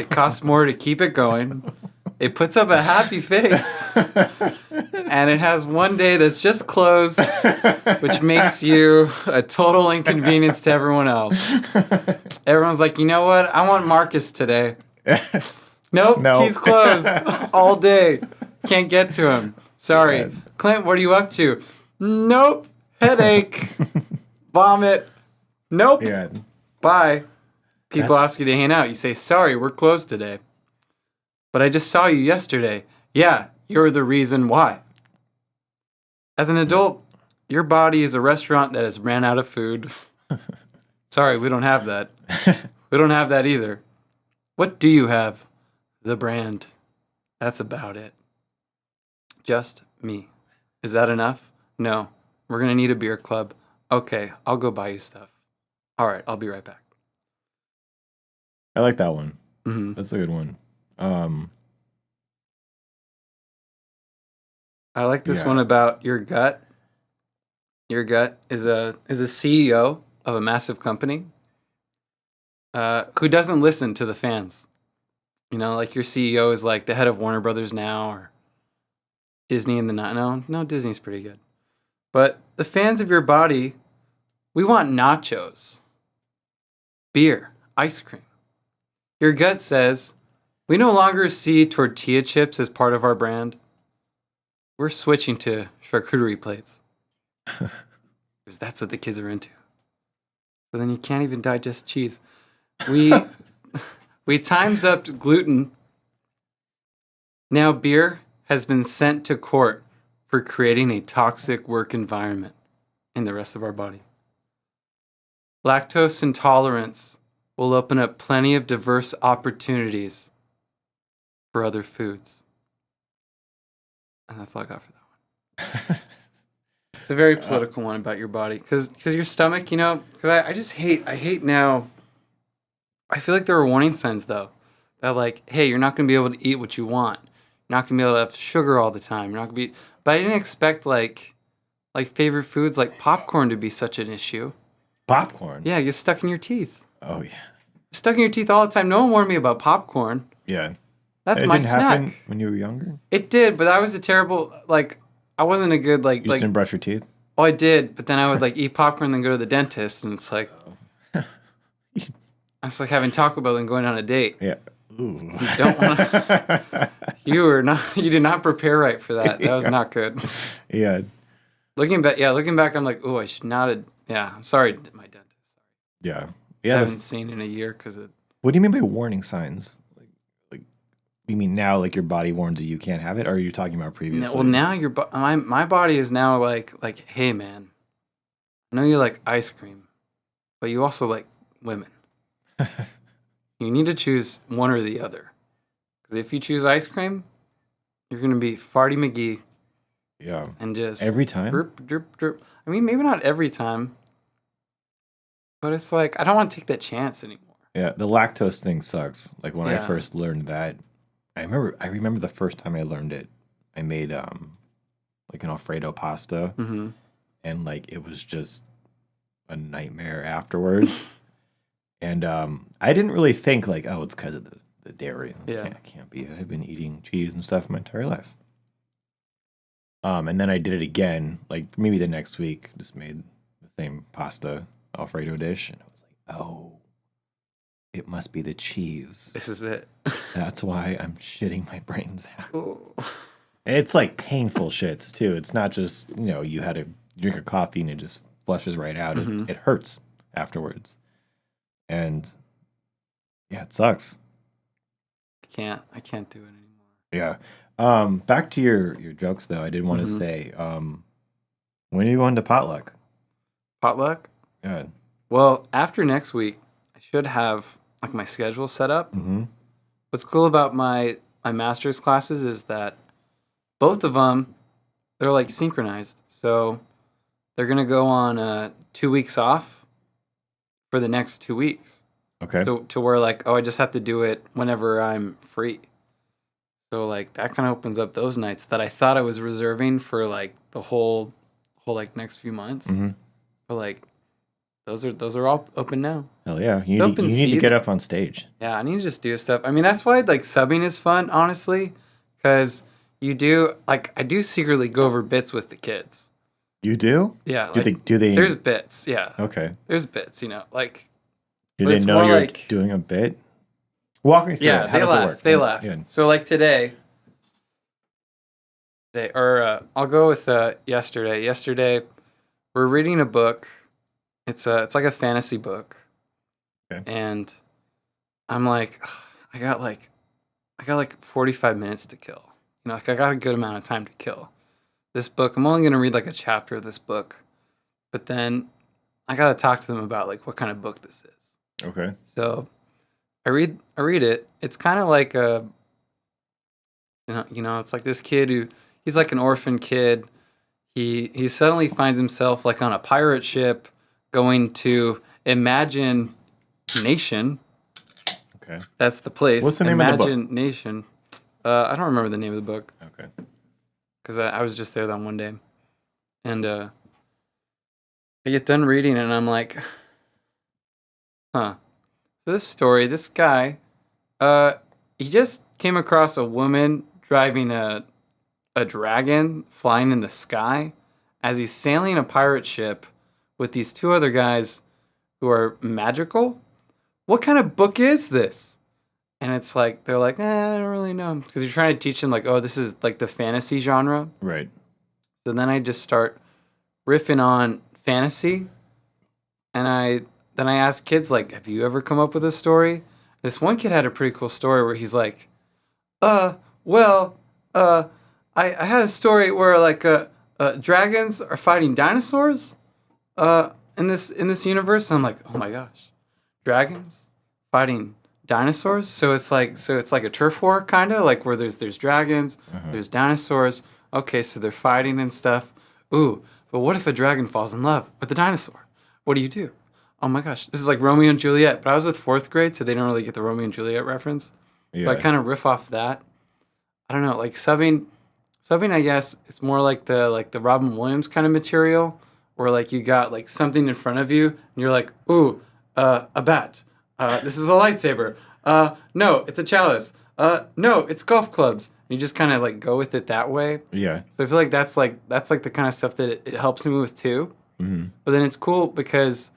It costs more to keep it going. It puts up a happy face. And it has one day that's just closed, which makes you a total inconvenience to everyone else. Everyone's like, you know what? I want Marcus today. Nope, he's closed all day. Can't get to him. Sorry. Yeah. Clint, what are you up to? Nope. Headache. Vomit. Nope. Yeah. Bye. People ask you to hang out. You say, sorry, we're closed today. But I just saw you yesterday. Yeah, you're the reason why. As an adult, your body is a restaurant that has ran out of food. Sorry, we don't have that. We don't have that either. What do you have? The brand. That's about it. Just me. Is that enough? No. We're going to need a beer club. Okay, I'll go buy you stuff. All right, I'll be right back. I like that one. Mm-hmm. That's a good one. I like this one about your gut. Your gut is a CEO of a massive company who doesn't listen to the fans. You know, like your CEO is like the head of Warner Brothers now, or Disney in the no, Disney's pretty good. But the fans of your body, we want nachos, beer, ice cream. Your gut says, we no longer see tortilla chips as part of our brand. We're switching to charcuterie plates. Because that's what the kids are into. So then you can't even digest cheese. We times up gluten. Now beer has been sent to court for creating a toxic work environment. in the rest of our body. Lactose intolerance will open up plenty of diverse opportunities for other foods. And that's all I got for that one. It's a very political one about your body. Because your stomach, you know, because I hate now. I feel like there are warning signs, though, that like, hey, you're not going to be able to eat what you want. You're not going to be able to have sugar all the time. You're not going to be, but I didn't expect like favorite foods like popcorn to be such an issue. Popcorn? Yeah, it gets stuck in your teeth. Oh, yeah. Stuck in your teeth all the time. No one warned me about popcorn. Yeah. That's it my didn't snack. happen when you were younger? It did, but I was a terrible, like, I wasn't a good, like... You just didn't brush your teeth? Oh, I did, but then I would, like, eat popcorn and then go to the dentist, and it's like... It's like having Taco Bell and going on a date. Yeah. Ooh. You don't want to... You did not prepare right for that. That was not good. Yeah. Looking back, I'm like, oh, I should not have... Yeah, I'm sorry, my dentist. Yeah. I haven't seen in a year because it... What do you mean by warning signs? Like, you mean now, like your body warns you can't have it, or are you talking about previously? Well, now my body is now like, hey man, I know you like ice cream, but you also like women. You need to choose one or the other. Because if you choose ice cream, you're gonna be Farty McGee. Yeah. And just every time. Drip, drip, drip. I mean, maybe not every time, but it's like I don't want to take that chance anymore. Yeah, the lactose thing sucks. Like when I Yeah. first learned that, I remember the first time I learned it. I made like an Alfredo pasta, Mm-hmm. and like it was just a nightmare afterwards. And I didn't really think like, oh, it's because of the dairy. Yeah. Can't be. I've been eating cheese and stuff my entire life. And then I did it again, like maybe the next week. Just made the same pasta Alfredo dish, and I was like, oh, it must be the cheese. This is it. That's why I'm shitting my brains out. Ooh. It's like painful shits too. It's not just, you had to drink a coffee and it just flushes right out. Mhm. It hurts afterwards. And yeah, it sucks. I can't do it anymore. Yeah. Back to your jokes though. I did want to Mhm. say, when are you going to potluck? Potluck? Good. Well, after next week, I should have like my schedule set up. Mm-hmm. What's cool about my master's classes is that both of them, they're like synchronized. So they're gonna go on 2 weeks off for the next 2 weeks. Okay. So to where like, oh, I just have to do it whenever I'm free. So like that kind of opens up those nights that I thought I was reserving for like the whole like next few months. Mm-hmm. But like those are all open now. Hell yeah. You open need to season. get up on stage. Yeah, I need to just do stuff. I mean, that's why like subbing is fun, honestly, because you do like I do secretly go over bits with the kids. You do? Yeah. Do they? There's bits. Yeah. Okay. There's bits. Like. Do But they it's know more you're like- doing a bit? Walk me through Yeah, it. How they does it laugh. work? They laugh. Yeah. So like today, I'll go with yesterday. Yesterday, we're reading a book. It's like a fantasy book. Okay. And I'm like, I got like 45 minutes to kill. Like I got a good amount of time to kill. This book, I'm only gonna read like a chapter of this book, but then I gotta talk to them about like what kind of book this is. Okay. So I read it. It's kind of like it's like this kid he's like an orphan kid. He suddenly finds himself like on a pirate ship going to Imagine Nation. Okay. That's the place. What's the name of the book? Imagine Nation. I don't remember the name of the book Okay. because I was just there that one day, and I get done reading it and I'm like, huh. So this guy, he just came across a woman driving a dragon flying in the sky as he's sailing a pirate ship with these two other guys who are magical. What kind of book is this? And it's like, they're like, I don't really know. Because you're trying to teach them like, oh, this is like the fantasy genre. Right. So then I just start riffing on fantasy. And I ask kids like, have you ever come up with a story? This one kid had a pretty cool story where he's like, I had a story where like dragons are fighting dinosaurs, in this universe, I'm like, oh my gosh, dragons fighting dinosaurs. So it's like a turf war kind of like where there's dragons, there's dinosaurs. Okay, so they're fighting and stuff. Ooh, but what if a dragon falls in love with a dinosaur? What do you do? Oh my gosh, this is like Romeo and Juliet. But I was with fourth grade, so they don't really get the Romeo and Juliet reference. So I Yeah. kind of riff off that. I don't know, like subbing. I guess it's more like the Robin Williams kind of material, where like you got like something in front of you, and you're like, ooh, a bat. This is a lightsaber. No, it's a chalice. No, it's golf clubs. And you just kind of like go with it that way. Yeah. So I feel like that's like the kind of stuff that it helps me with too. Mm-hmm. But then it's cool because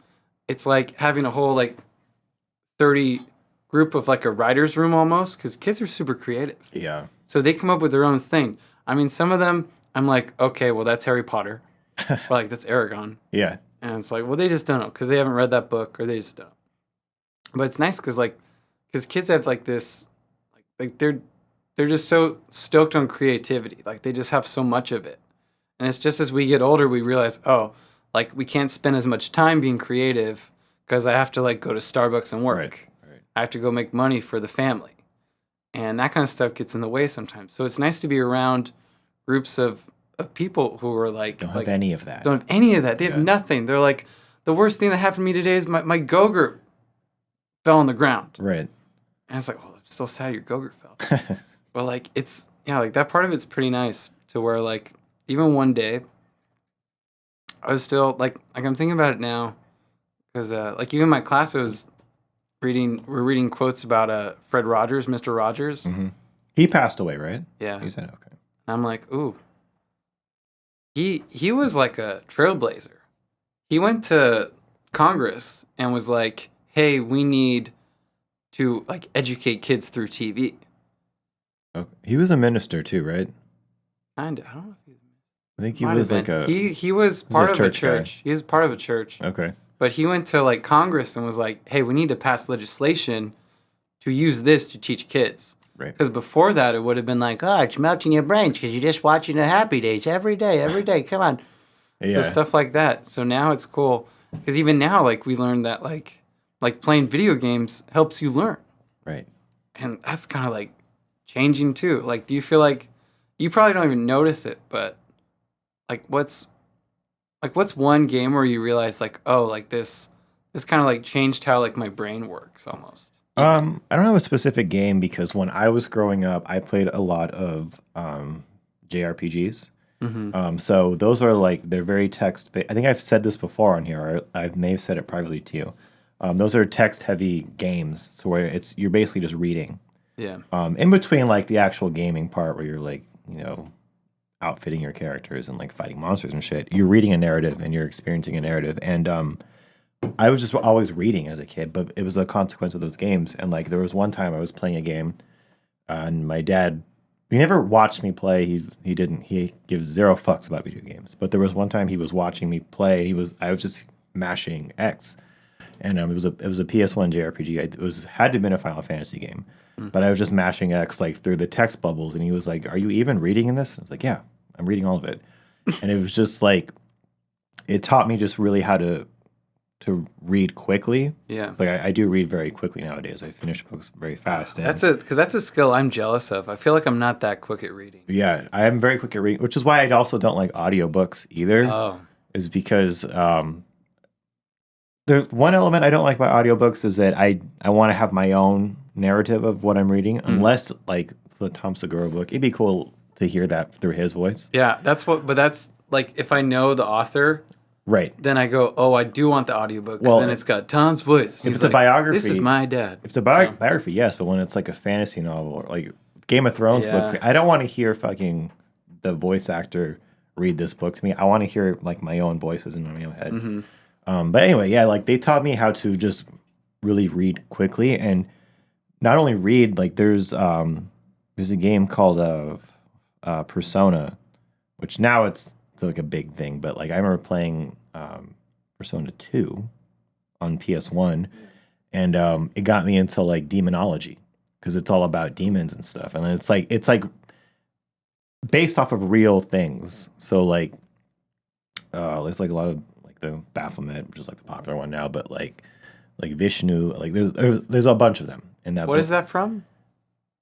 it's like having a whole like 30 group of like a writer's room almost, because kids are super creative. Yeah. So they come up with their own thing. I mean, some of them, I'm like, okay, well, that's Harry Potter. Or like, that's Aragon. Yeah. And it's like, well, they just don't know because they haven't read that book or they just don't. But it's nice because kids have like this, like they're just so stoked on creativity. Like they just have so much of it. And it's just as we get older, we realize, oh, like we can't spend as much time being creative because I have to like go to Starbucks and work. Right. I have to go make money for the family. And that kind of stuff gets in the way sometimes. So it's nice to be around groups of people who are like Don't have any of that. don't have any of that. They have Yeah. nothing. They're like, the worst thing that happened to me today is my Go-Gurt fell on the ground. Right. Oh, And it's like, well, I'm still sad your Go-Gurt fell. But like it's like that part of it's pretty nice to where like even one day I was still like I'm thinking about it now because like even my class was we're reading quotes about Fred Rogers, Mr. Rogers. Mm-hmm. He passed away, right? Yeah. You said okay. And I'm like, ooh. He was like a trailblazer. He went to Congress and was like, "Hey, we need to like educate kids through TV." Okay. He was a minister too, right? Kinda. I don't know if he I think he might was have like been. a. He was part of a church guy. church. He was part of a church. Okay. But he went to like Congress and was like, "Hey, we need to pass legislation to use this to teach kids." Right. Because before that, it would have been like, "Oh, it's melting your brains because you're just watching the Happy Days every day, every day. Come on." Yeah. So stuff like that. So now it's cool because even now, like we learned that like playing video games helps you learn, Right. and that's kind of like changing too. Like, do you feel like you probably don't even notice it, but like what's one game where you realize like, oh, like this kind of like changed how like my brain works almost. I don't have a specific game because when I was growing up, I played a lot of JRPGs. Mm-hmm. So those are like they're very text. I think I've said this before on here. Or I may have said it privately to you. Those are text-heavy games, so where you're basically just reading. Yeah. In between like the actual gaming part where you're like outfitting your characters and like fighting monsters and shit. You're reading a narrative and you're experiencing a narrative. And I was just always reading as a kid, but it was a consequence of those games. And like there was one time I was playing a game, and my dad, he never watched me play. He didn't. He gives zero fucks about video games. But there was one time he was watching me play. I was just mashing X, and it was a PS1 JRPG. It had to have been a Final Fantasy game, but I was just mashing X like through the text bubbles, and he was like, "Are you even reading in this?" I was like, "Yeah, I'm reading all of it," and it was just like it taught me just really how to read quickly. Yeah. It's like I do read very quickly nowadays. I finish books very fast. And That's a skill I'm jealous of. I feel like I'm not that quick at reading. yeah, I am very quick at reading, which is why I also don't like audiobooks either. Oh. Is because the one element I don't like about audiobooks is that I want to have my own narrative of what I'm reading, unless like the Tom Segura book. It'd be cool to hear that through his voice. Yeah, but that's like if I know the author, Right. then I go, oh, I do want the audiobook because Well, then it's got Tom's voice. If He's it's a like, biography, this is my dad. If it's a biography, yes, but when it's like a fantasy novel or like Game of Thrones books, I don't want to hear fucking the voice actor read this book to me. I want to hear like my own voices in my own head. Mm-hmm. But anyway, yeah, like they taught me how to just really read quickly, and not only read. Like there's a game called Persona, which now it's like a big thing. But like I remember playing Persona 2 on PS1, and it got me into like demonology because it's all about demons and stuff, and it's like based off of real things. So like there's like a lot of like like the Baphomet, which is like the popular one now, but like Vishnu, like there's a bunch of them in that. What is that from?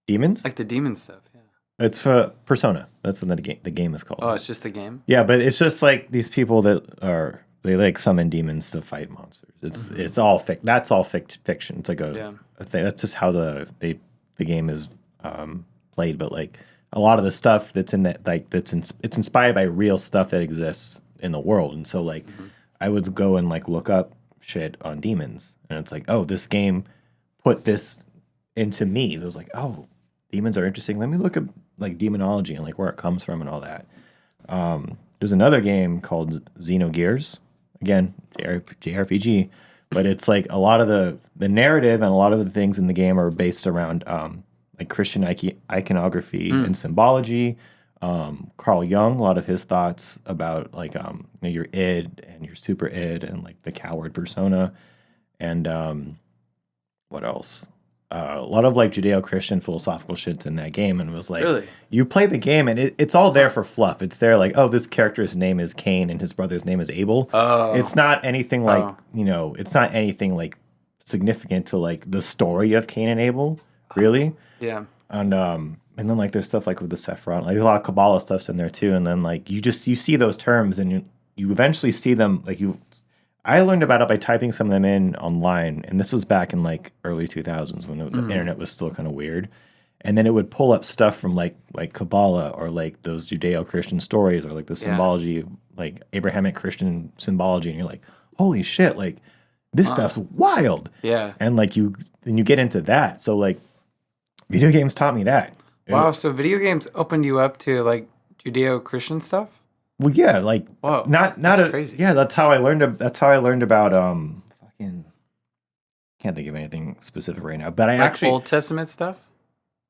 Demons? Like the demon stuff. Yeah. It's for Persona. That's what the game is called. Oh, it's just the game. Yeah, but it's just like these people they like summon demons to fight monsters. It's all that's all fiction. It's like a thing. That's just how the game is played. But like a lot of the stuff that's in that, like it's inspired by real stuff that exists in the world. And so like I would go and like look up shit on demons, and it's like, oh, this game put this into me. It was like, oh, demons are interesting. Let me look at like demonology and like where it comes from and all that. There's another game called Xenogears. Again, JRPG, but it's like a lot of the narrative and a lot of the things in the game are based around like Christian iconography and symbology. Carl Jung, a lot of his thoughts about like your id and your super id and like the coward persona, and what else? A lot of like Judeo-Christian philosophical shits in that game, and it was like, really? You play the game and it's all there for fluff. It's there like, oh, this character's name is Cain and his brother's name is Abel. Oh. It's not anything like it's not anything like significant to like the story of Cain and Abel, really. Yeah. And then like there's stuff like with the Sephiroth, like a lot of Kabbalah stuff's in there too. And then like you see those terms and you eventually see them like I learned about it by typing some of them in online, and this was back in like early 2000s when the internet was still kind of weird. And then it would pull up stuff from like Kabbalah or like those Judeo-Christian stories or like the symbology, like Abrahamic Christian symbology, and you're like, holy shit, like this stuff's wild. Yeah. And like you get into that. So like video games taught me that. Wow, so video games opened you up to like Judeo-Christian stuff? Well, yeah, like whoa, that's crazy. Yeah, that's how I learned about fucking can't think of anything specific right now. But I like actually Old Testament stuff?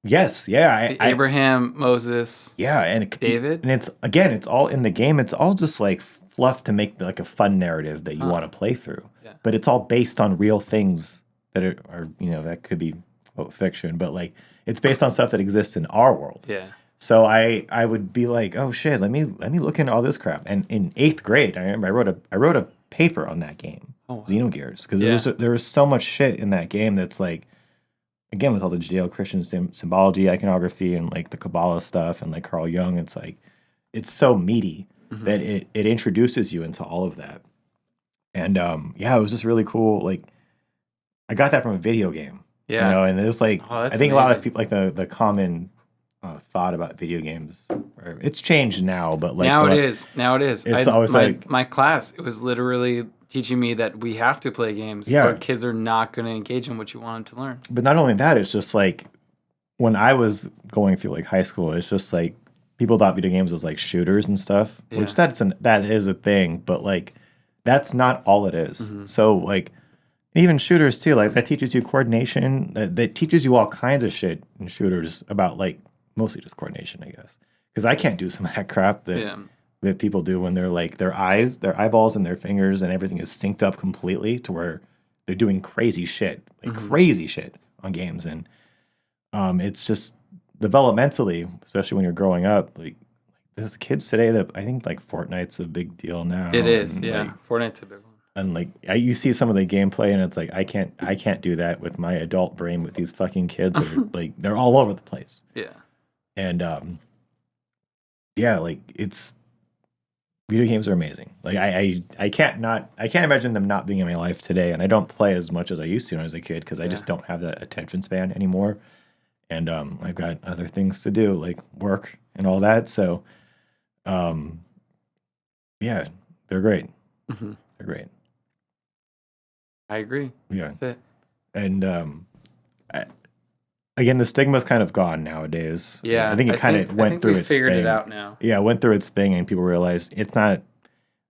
Yes, yeah, Abraham, Moses, yeah, and David. And it's all in the game. It's all just like fluff to make like a fun narrative that you want to play through. Yeah. But it's all based on real things that are that could be quote fiction, but like it's based on stuff that exists in our world. Yeah. So I would be like, oh shit, let me look into all this crap. And in 8th grade, I remember I wrote a paper on that game, Xenogears, because there was so much shit in that game that's like, again, with all the Judeo-Christian symbology, iconography, and like the Kabbalah stuff, and like Carl Jung, it's like it's so meaty that it introduces you into all of that. And it was just really cool. Like I got that from a video game. Yeah, and it's like I think amazing. A lot of people like the common thought about video games. It's changed now, but like now it is. It's always my class. It was literally teaching me that we have to play games, or kids are not going to engage in what you want them to learn. But not only that, it's just like when I was going through like high school, it's just like people thought video games was like shooters and stuff, which that is a thing, but like that's not all it is. So like even shooters too, like that teaches you coordination. That teaches you all kinds of shit in shooters about like mostly just coordination, I guess. Because I can't do some of that crap that people do when they're like their eyeballs and their fingers and everything is synced up completely to where they're doing crazy shit, like crazy shit on games. And it's just developmentally, especially when you're growing up, like there's kids today that I think like Fortnite's a big deal now. It is, yeah. Like, Fortnite's a big one. And like you see some of the gameplay, and it's like I can't do that with my adult brain with these fucking kids. Or like they're all over the place. Yeah. And like it's video games are amazing. Like I can't imagine them not being in my life today. And I don't play as much as I used to when I was a kid because I just don't have that attention span anymore. And I've got other things to do like work and all that. So they're great. They're great. I agree. Yeah. That's it. And again, the stigma's kind of gone nowadays. Yeah. I think it kind of went through its thing. Figured it out now. Yeah, it went through its thing, and people realized it's not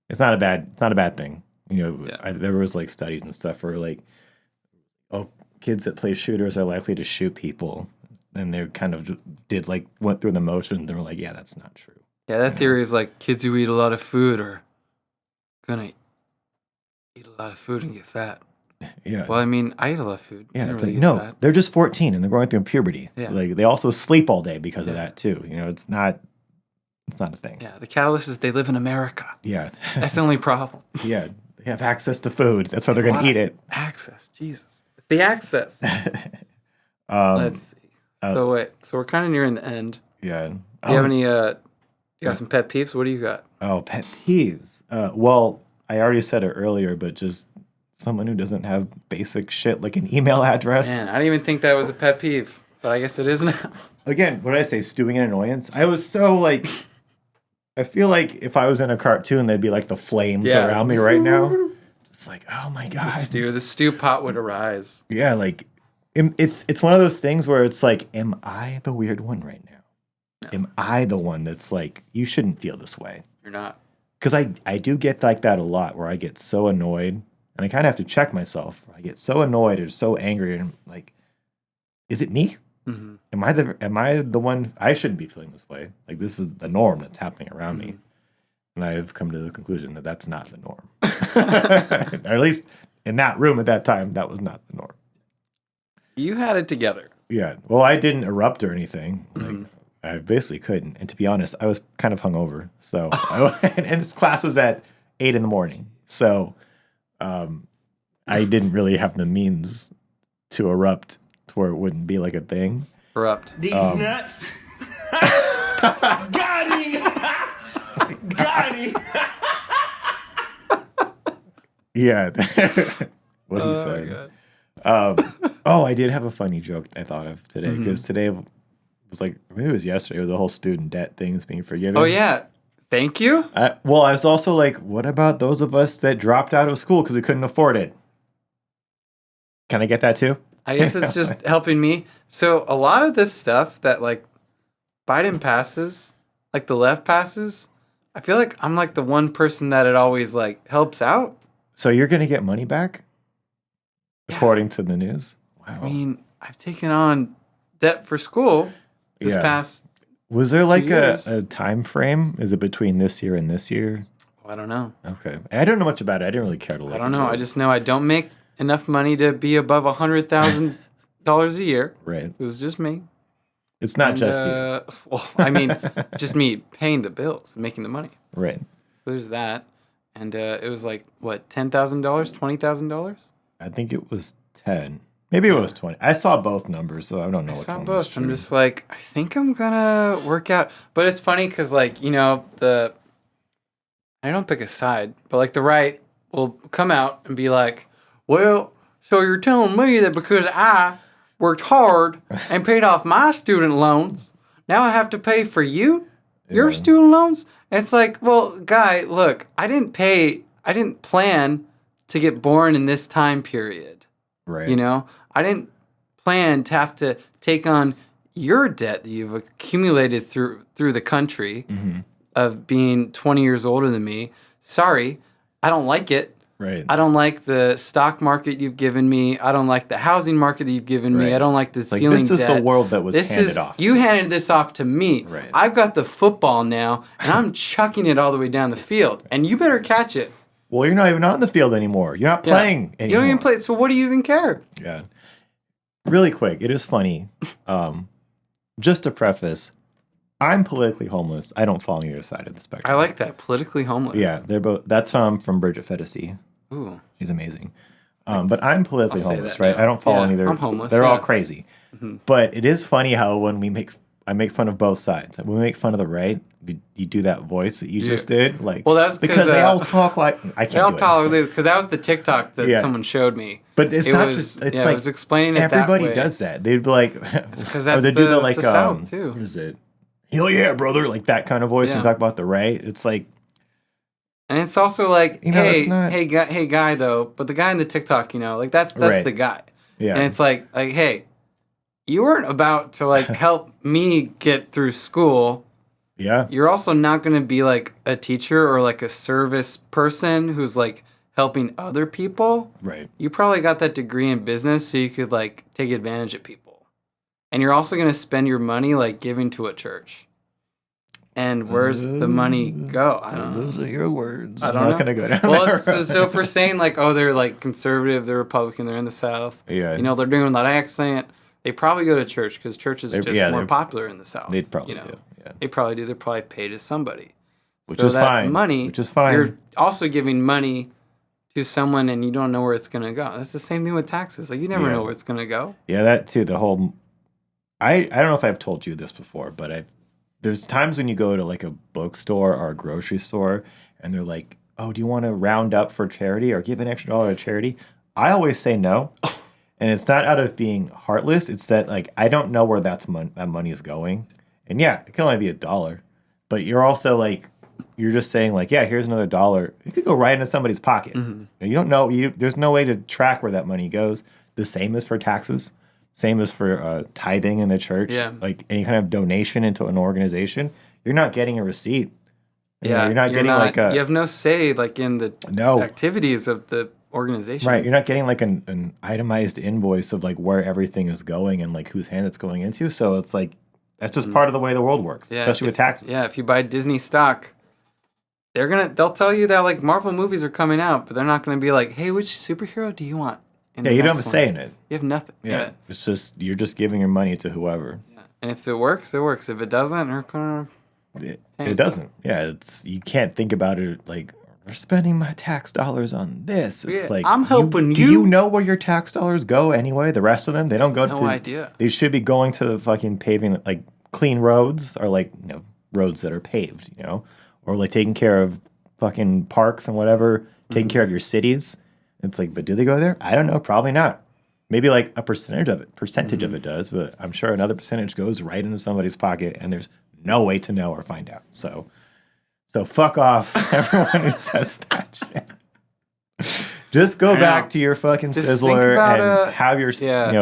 a bad thing. There was like studies and stuff where like, oh, kids that play shooters are likely to shoot people, and they kind of went through the motions. They were like, yeah, that's not true. Yeah, that theory is like kids who eat a lot of food are gonna eat a lot of food and get fat. Yeah. Well, I mean, I eat a lot of food. Yeah, it's like, no, they're just 14 and they're going through puberty. Yeah. Like they also sleep all day because of that too. It's not a thing. Yeah, the catalyst is they live in America. Yeah. That's the only problem. Yeah. They have access to food. That's why they're going to eat it. Access, Jesus. The access. Let's see. So wait, so we're kind of nearing the end. Yeah. Do you have any, you got some pet peeves? What do you got? Oh, pet peeves. Well, I already said it earlier, but just someone who doesn't have basic shit like an email address. Man, I didn't even think that was a pet peeve, but I guess it is now. Again, what did I say? Stewing in annoyance? I was so like... I feel like if I was in a cartoon, they'd be like the flames around me right now. It's like, oh my God. The stew pot would arise. Yeah, like, it's one of those things where it's like, am I the weird one right now? No. Am I the one that's like, you shouldn't feel this way? You're not. Because I do get like that a lot, where I get so annoyed, and I kind of have to check myself. I get so annoyed or so angry, and I'm like, is it me? Mm-hmm. Am I the one? I shouldn't be feeling this way. Like, this is the norm that's happening around me, and I've come to the conclusion that that's not the norm. Or at least in that room at that time, that was not the norm. You had it together. Yeah. Well, I didn't erupt or anything. Like, I basically couldn't. And to be honest, I was kind of hungover. So, and this class was at 8 a.m. So, I didn't really have the means to erupt to where it wouldn't be like a thing. Erupt. These nuts. Got him. Got him. Yeah. What he said. I did have a funny joke I thought of today, because today was like, maybe it was yesterday, with the whole student debt things being forgiven. Oh, yeah. Thank you? Well, I was also like, what about those of us that dropped out of school because we couldn't afford it? Can I get that too? I guess it's just helping me. So a lot of this stuff that, like, Biden passes, like the left passes, I feel like I'm like the one person that it always, like, helps out. So you're going to get money back? Yeah. According to the news? Wow. I mean, I've taken on debt for school this past Was there like a time frame? Is it between this year and this year? I don't know. Okay. I don't know much about it. I didn't really care to look. I don't know. I just know I don't make enough money to be above $100,000 a year. Right. It was just me. It's not just you. Well, I mean, it's just me paying the bills and making the money. Right. So there's that. And it was like, what, $10,000, $20,000? I think it was 10. Maybe it was 20. I saw both numbers, so I don't know which one was true. I'm just like, I think I'm gonna work out. But it's funny because, like, you know, I don't pick a side, but like the right will come out and be like, well, so you're telling me that because I worked hard and paid off my student loans, now I have to pay for your student loans? And it's like, well, guy, look, I didn't plan to get born in this time period. Right. You know, I didn't plan to have to take on your debt that you've accumulated through the country of being 20 years older than me. Sorry, I don't like it. Right. I don't like the stock market you've given me. I don't like the housing market that you've given me. I don't like the ceiling debt. This is the world that was handed off. You handed this off to me. Right. I've got the football now, and I'm chucking it all the way down the field, and you better catch it. Well, you're not even on the field anymore. You're not playing anymore. You don't even play. So what do you even care? Yeah. Really quick, it is funny. Just to preface, I'm politically homeless. I don't fall on either side of the spectrum. I like that. Politically homeless. Yeah, they're both. That's from Bridget Fetisi. Ooh. She's amazing. But I'm politically homeless, right? Now. I don't fall on either. I'm homeless. They're all crazy. Mm-hmm. But it is funny how when I make fun of both sides. When we make fun of the right, you do that voice that you just did. Like, well, that's because they all talk like I can't. They all talk because that was the TikTok that someone showed me. But it's not just. It's like it was explaining it everybody that way. does that. They'd be like, because that's the South too. What is it? Hell yeah, brother! Like that kind of voice and talk about the right. It's like. And it's also like, hey guy though, but the guy in the TikTok, you know, like that's the guy. Yeah. And it's like, hey, you weren't about to like help me get through school. Yeah. You're also not going to be like a teacher or like a service person who's like helping other people. Right. You probably got that degree in business so you could like take advantage of people. And you're also going to spend your money like giving to a church. And where's the money go? I don't know. Those are your words. I don't know. I'm not going to go down there. So if we're saying like, oh, they're like conservative, they're Republican, they're in the South. Yeah. You know, they're doing that accent. They probably go to church because church is just more popular in the South. They'd probably do. Yeah. They probably do. They're probably paid to somebody. Which is fine. Money, which is fine. You're also giving money to someone and you don't know where it's gonna go. That's the same thing with taxes. Like you never know where it's gonna go. Yeah, that too. The whole I don't know if I've told you this before, but there's times when you go to like a bookstore or a grocery store and they're like, "Oh, do you want to round up for charity or give an extra dollar to charity?" I always say no. And it's not out of being heartless. It's that like I don't know where that money is going. And yeah, it can only be $1. But you're also like you're just saying like, yeah, here's another $1. It could go right into somebody's pocket. You don't know. There's no way to track where that money goes. The same is for taxes. Same as for tithing in the church. Yeah. Like any kind of donation into an organization, you're not getting a receipt. You're not getting like a. You have no say like in the activities of the organization. Right. You're not getting like an itemized invoice of like where everything is going and like whose hand it's going into. So it's like that's just part of the way the world works, especially with taxes. Yeah. If you buy Disney stock, they'll tell you that like Marvel movies are coming out, but they're not gonna be like, hey, which superhero do you want? Yeah, you don't have a say in it. You have nothing. Yeah. It's just you're just giving your money to whoever. Yeah. And if it works, it works. If it doesn't, it doesn't. Yeah, you can't think about it like we're spending my tax dollars on this. It's like I'm helping you. Do you know where your tax dollars go anyway? The rest of them, they don't go. No idea. They should be going to the fucking paving, like clean roads or like roads that are paved, or like taking care of fucking parks and whatever, taking care of your cities. It's like, but do they go there? I don't know. Probably not. Maybe like a percentage of it does, but I'm sure another percentage goes right into somebody's pocket, and there's no way to know or find out. So fuck off, everyone who says that shit. Just go back to your fucking Sizzler and have your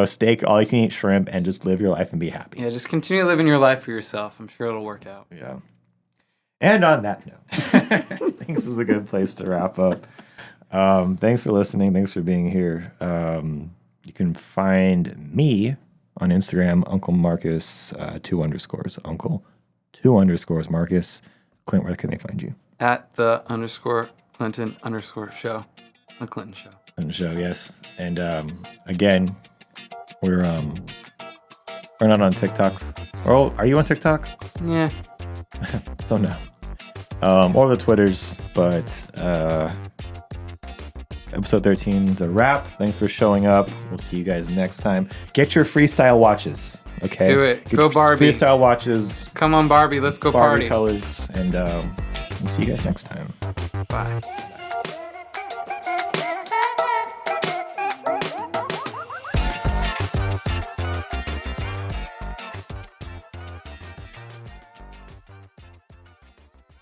steak, all you can eat shrimp, and just live your life and be happy. Yeah, just continue living your life for yourself. I'm sure it'll work out. Yeah. And on that note, I think this is a good place to wrap up. Thanks for listening. Thanks for being here. You can find me on Instagram, Uncle Marcus, 2_ Uncle, 2_ Marcus. Clint, where can they find you? At the _Clinton_show. The Clinton Show. Clinton Show, yes. And again, we're not on TikToks. Or are you on TikTok? Yeah. So no. Or the Twitters, but episode 13 is a wrap. Thanks for showing up. We'll see you guys next time. Get your freestyle watches, okay? Do it. Get go your Barbie. Freestyle watches. Come on, Barbie. Let's go Barbie party. colors. And we'll see you guys next time. Bye.